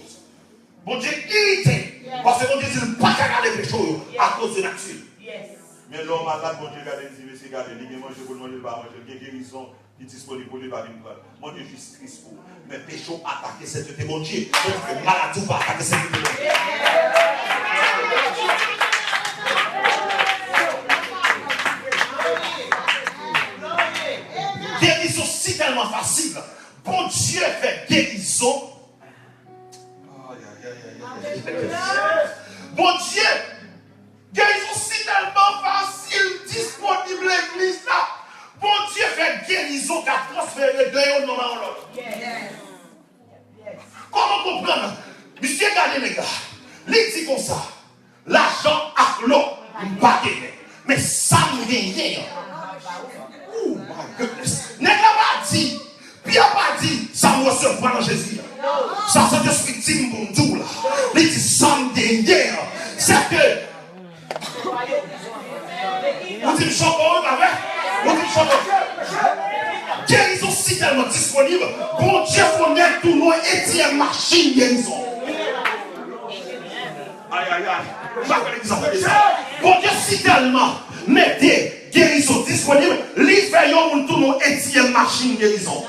Bon Dieu, irrité. Parce que bon Dieu, il ne peut pas regarder les choses à cause de la nature. Mais l'homme malade, bon Dieu, regarde les yeux, regarde les yeux, manger pour manger, il va manger, il y a guérison, il est disponible pour lui, il va venir prendre. Mon Dieu, juste Christ pour. Mais péché, attaquer cette tête, mon Dieu. Donc, maladie, pas attaquer cette tête, mon Dieu. Guérison, si tellement facile. Bon Dieu fait guérison. Bon Dieu, guérison si tellement facile, disponible l'église là. Bon Dieu fait guérison qui a transféré de l'homme à l'autre. Comment comprendre? Monsieur, regardez les gars, il dit comme ça, l'argent à l'eau, il ne va pas gagner. Mais ça ne vient rien. Pierre pas dit, ça me recevoir dans Jésus. Ça, c'est ce qu'il dit pour nous là. Il dit, ça me dénière. C'est que. Vous dites, champion, vous dites, champion. Guérison si tellement disponible. Bon Dieu, connaît tout nous et machine guérison. Aïe, aïe, aïe. Bon Dieu, si tellement mettez guérison disponible, l'hiver, tout nous et machine guérison.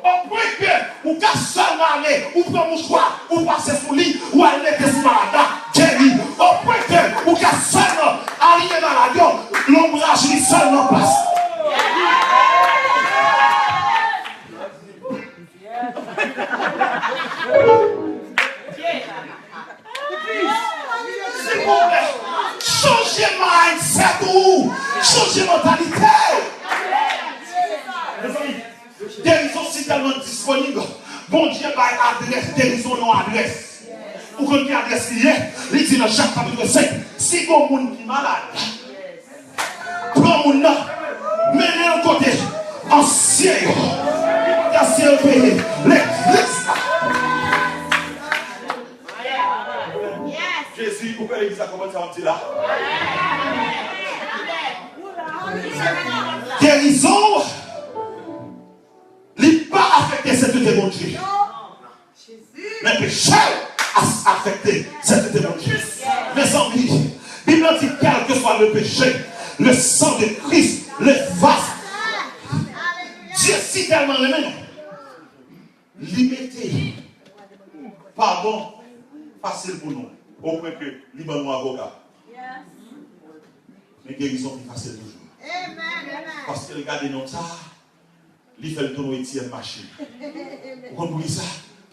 Au point que, ou qu'à seulement aller, ou prendre mouchoir, ou passer sous lit, ou aller mettre sous malade, guéri. Au point que, ou qu'à seulement aller dans l'avion, l'ombrage lui seulement passe. S'il vous plaît, changez mindset ou changez mentalité. Guérison si tellement disponible. Bon Dieu va adresse, guérison non adresse. Ou qu'on dit adresse liée, il dit dans Jacques chapitre 5, si bon monde qui est malade, prends mon nom, mets-le en côté, ancien, ancien pays, l'église. Jésus, vous pouvez l'église comment ça va là? Guérison. Il n'a pas affecté cette démon de Dieu. Mais le péché a affecté cette démon de Dieu. Mes amis, la Bible dit quel que soit le péché, le sang de Christ l'efface. Dieu si tellement les mains. Limité. Pardon, facile pour nous. Au point que libre nous avocat. Mais guérison plus facile toujours. Parce que regardez nous ça. Il fait le tour de machine. Vous comprenez ça?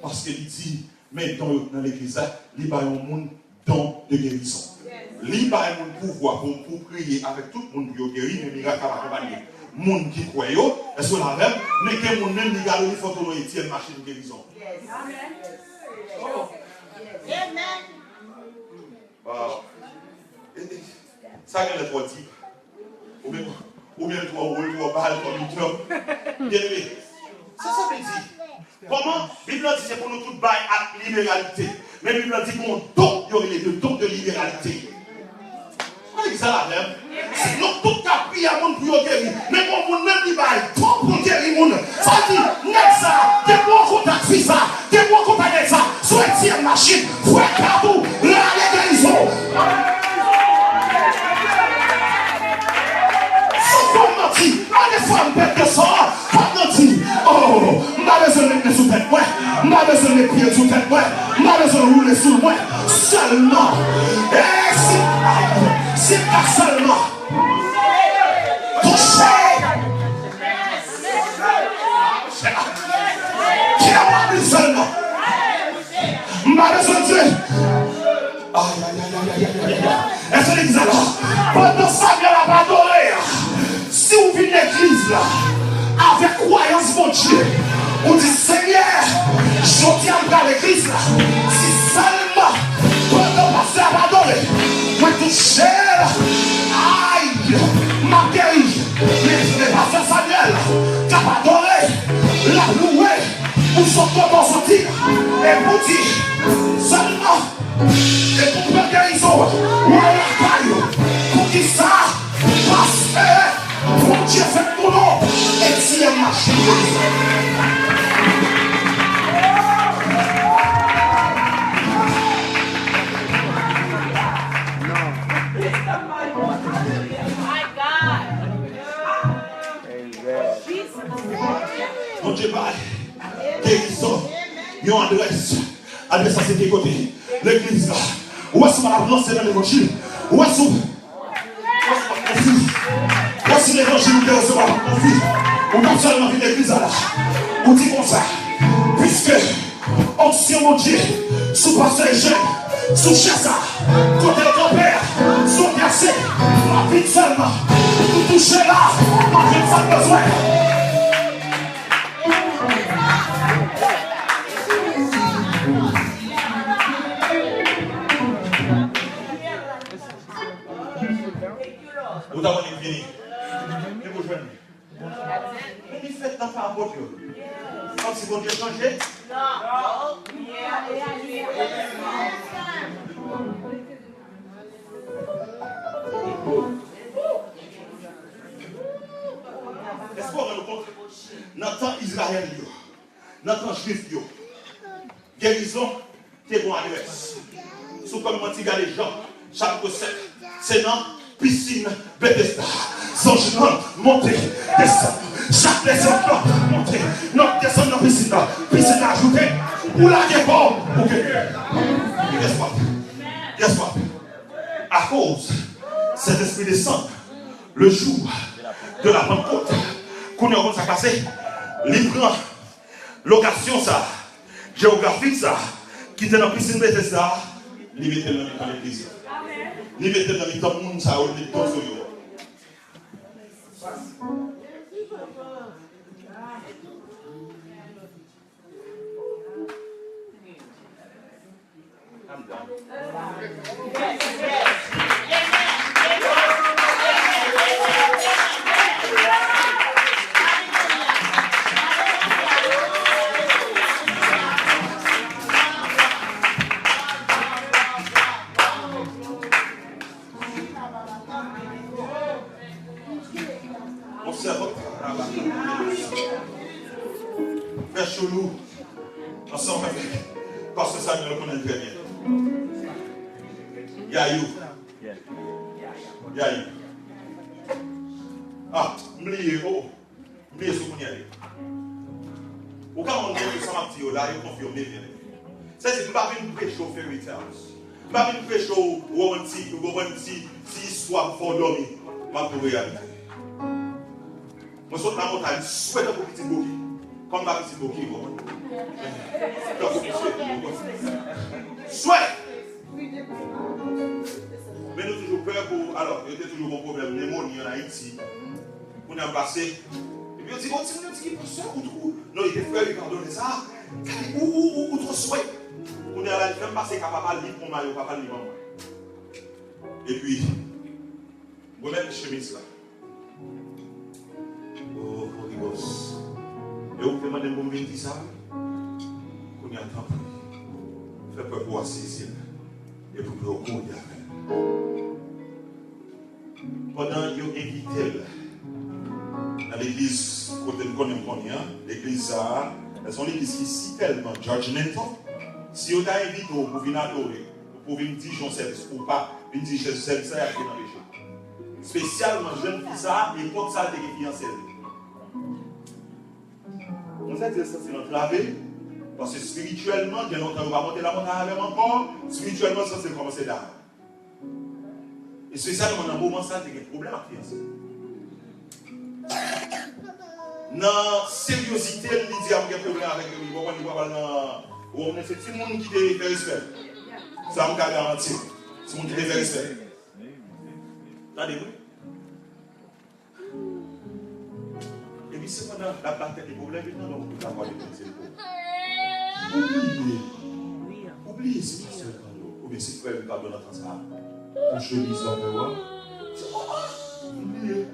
Parce qu'il dit, mais dans l'église, il va y avoir un monde don de guérison. Il va y avoir un pouvoir pour prier avec tout le monde pour guérir, mais miracle va accompagner. Le monde qui croit, est-ce que la même, mais que le monde même, il va y avoir une machine de guérison. Ça, il y a les trois types. Ou bien trois rôles, trois balles, trois lutteurs. Bien aimé. Ça veut dire. Comment? La Bible dit c'est pour nous tous bail à libéralité. Mais la Bible dit qu'on don, il y aurait les deux dons de libéralité. On dit ça la même. Sinon, tout a pris à mon pour guérir. Mais mon monde même dit bail, tout pour guérir mon. Ça dit, net ça, t'es bon contact fils ça, t'es bon contact avec ça, soit machine, fouet partout, la guérison. Les femmes bêtes de ça, pas dit, oh, m'a besoin de mettre sous tête, ouais, m'a besoin de pieds sous tête, ouais, m'a besoin de rouler sous moi, seulement, et si pas seulement, touché, qui a pas dit seulement, m'a besoin de Dieu, est-ce que l'église alors, pendant ça, il a pas adoré. Si vous venez l'église là, avec croyance mon Dieu, on dit Seigneur, je tiens à l'église là, si seulement, pendant passer à adorer, moi toucher, aïe, ma guérie, mais je n'ai pas fait Samuel, qu'à adorer, la louer, pour son comment sortir, et pour dire, seulement, et pour faire guérison, ou à la caille, pour qui ça, parce que, mon Dieu fait ton nom et si elle marche. Mon Dieu parle. Guérison. Il y a une adresse. Adresse à ces côtés. L'église là. Où est-ce qu'on va lancer dans l'évangile? Où est-ce qu'on voici l'évangile de recevoir mon fils. On n'a seulement vu l'église là. On dit comme ça. Puisque, onction mon Dieu, sous pasteur jeune, sous chasse, côté le grand-père, sous cassé, ma vie seulement. Vous touchez là, ma vie sans besoin. Vous avez fini. Il fait dans apôtre. Comme si bon Dieu changeait. Est-ce qu'on rend compte? Dans le temps Israël, dans le temps juif, guérison, c'est bon adresse. Sous comme on dit, les gens, chapitre 7, c'est dans piscine Bethesda. Son genou monter, descendre. Chaque descendant monter, non, descendre dans la piscine, piscine ajoutée, pour la guérison, pour guérir. Guess what? À cause, cet esprit descend le jour de la Pentecôte. Qu'on est en train de passer, il prend location ça, géographique ça, qui était dans la piscine Bethesda, il mettait dans l'église. Il mettait dans le temps monde ça, il mettait dans le Frère Chelou, ensemble avec Pasteur Samuel, qu'on est très bien. Yayou. Ah, m'oubliez, m'oubliez ce qu'on y a dit. Au cas où on dit que ça m'a dit, là, il confirme bien. Ça, c'est pas une prêche au fairy tales. Pas une prêche au romantique, si soit pour dormir. Ma réalité. Moi, je suis dans la montagne, je souhaite un petit bouquet. Comme ma petite bouquet, souhaite. Mais nous toujours peur pour. Alors, il y a toujours un problème pneumonie en Haïti. On a passé. Et puis on dit, bon, si on a dit, ou tout. Non, il était frère, il pardonne ça. Ou trop souhait. On est à la même passé qu'à papa libre pour maillot, papa libre. Et puis, vous mettez les chemises là. Oh, Holy Ghost. Et vous pouvez demander pour me dire ça. Qu'on y a tant pris. Faites peur pour assister. Et pour vous courir avec. Pendant qu'ils ont invité dans l'église, côté de Konem, l'église ça, c'est une église qui si tellement judgmental. Si vous avez invité pour venir adorer, pour venir dire son service, ou pas, venir dire Jésus service, ça y a dans les choses. Spécialement, jeune fille ça, et pour ça, t'es fiancé. On s'est dit ça, c'est entravé, parce que spirituellement, il y a longtemps, on va monter la montagne avec encore, spirituellement, ça c'est commencé là. Et spécialement, dans un moment, ça, il y a des problèmes à fiancé. Dans la sériosité, il dit qu'il y a un problème avec lui, on est fait tout le monde qui te fait respect. Ça me garantit. Tout le monde qui te fait respect. Attendez-vous. Et puis, c'est pendant la bataille des problèmes, maintenant, on peut avoir des pensées. Oubliez ce qui se fait. Ou bien si frère ne pardonne pas ça. Pour chemise là, oubliez.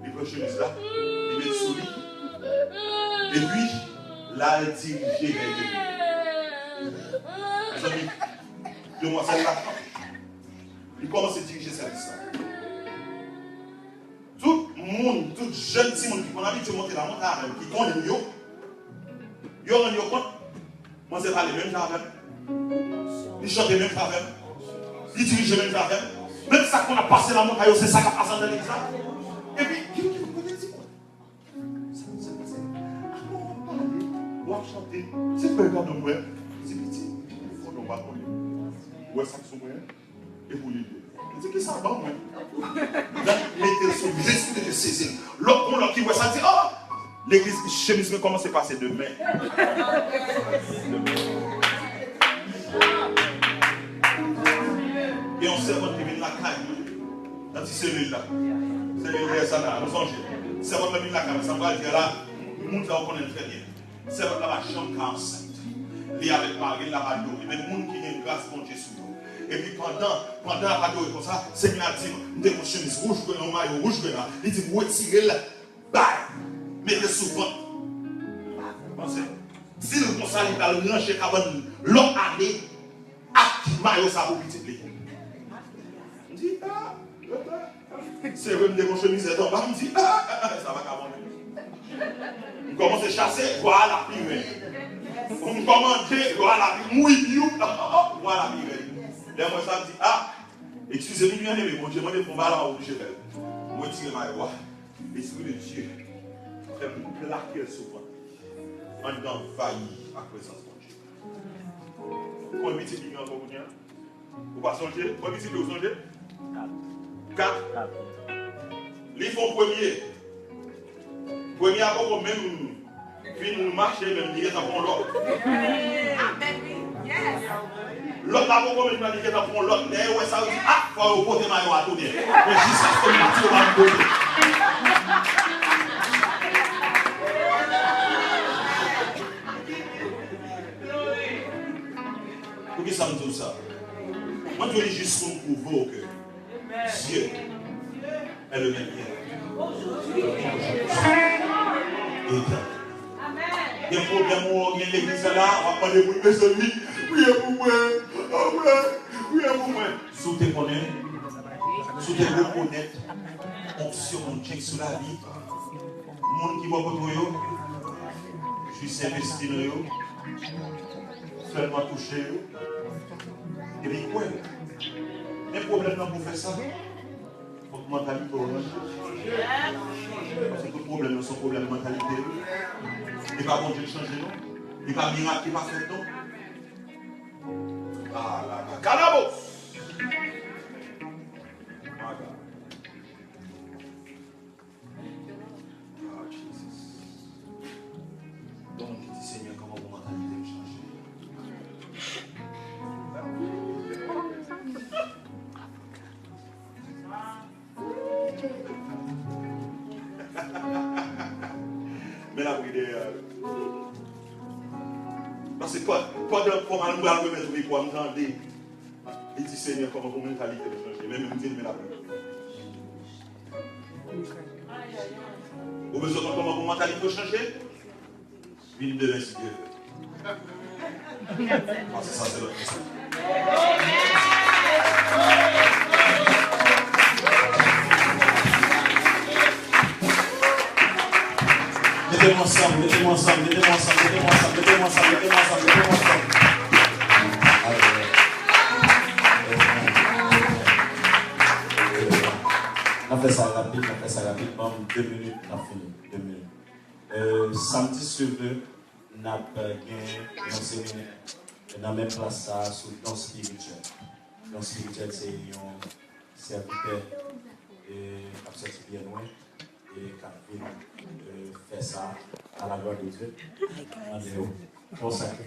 Il prend chemise là, il met sous lui. Et puis, là, il dirige vers lui. Les amis, demoiselle là, il commence à diriger cette liste. Tout le monde, tout jeune petit monde qui a envie de monter la montagne, qui connaît mieux, il y a un compte. Moi, c'est pas les mêmes avec. Il chante les mêmes avec. Il dirige les mêmes avec. Même ça qu'on a passé la montagne, c'est ça qu'on a passé dans l'église. Et puis, qui vous connaît dit quoi? Ça passe. On va chanter. C'est pas le cas de moi. C'est petit. Il faut nous battre. Ouais, ça sont moyens. Et pour l'aider. C'est qui ça va, moi? Mettez sur l'esprit de saisir. L'autre qui voit ça dit, oh! L'église chemise me commence à passer demain. Et on servant qui vient de la caille. Dans cette cellule-là. C'est ça là, nous songez. Servant qui vient de la caille. Ça va dire là, le monde là, on connaît très bien. Servant là, la chambre 47. Il y a avec Marie, la radio. Et même le monde qui a une grâce pour Jésus. Et puis pendant la radio comme ça, c'est qu'il a dit, nous avons une chemise rouge, un maillot rouge, il dit, vous retirez là, bye, mettez souvent. Si le conseil est dans le grand chèque avant l'autre année, Mario ça pour petit les. Je dis c'est vrai me dégoncher chemise en bas, me dit ça va qu'à on commence à chasser, voilà la pire. On commence voilà la mouille, voilà la pire. Là moi ça me dit excusez-moi bien aimé, mon Dieu, moi je vais pas obligé de moi tirer ma voix. L'esprit de Dieu fait me plaquer souvent. On est envahi à la présence de Dieu. Combien de petits qui encore pour dire? Vous pas songer? Combien de petits vous songez? 4. Les fonds premier. Premier à quoi même fin marcher même dire ça prend l'autre. L'autre là pour même dire ça prend l'autre. D'ailleurs ouais ça dit faut porter maillot à tout dire. Mais jusqu'à ce que le marché va me donner. Pourquoi ça me dit ça? Moi, je dis juste pour prouver que Dieu est le même hier. Il y a un problème où il y a l'église là, on va parler pour mes amis. Priez pour moi. Priez pour moi. Si vous te connaissez, si vous te reconnaissez, onction, on check sur la vie. Le monde qui va pour vous, je suis investi dans vous. Seulement touché. Et puis quoi? Les problèmes pour faire ça, votre mentalité parce que le problème, c'est un problème de mentalité. Il n'y a pas bon Dieu de changer, non? Il n'y a pas de miracle qui va faire, non? Ah là là, Calabos! Ah, Jesus. Donc, on dit, Seigneur, comment votre mentalité va changer? Mais la prière. Parce que pendant qu'on va nous mettre pour nous entendre, il dit Seigneur, comment votre mentalité va changer? Même il dit, mais la prière. Vous besoin de comment votre mentalité va changer? Une de l'insidieux. Parce que ça, c'est l'autre question. Mettez-moi ensemble, mettez-moi ensemble, mettez-moi ensemble, mettez-moi ensemble, mettez-moi ensemble, mettez-moi ensemble, mettez-moi ensemble. On fait ça rapidement, 2 minutes, on a fini, 2 minutes. Samedi sur 2, on a gagné un séminaire dans la même place sur le don spirituel. Le don spirituel, c'est un serviteur qui a sorti bien loin et qui a fait ça à la gloire de Dieu. Consacré.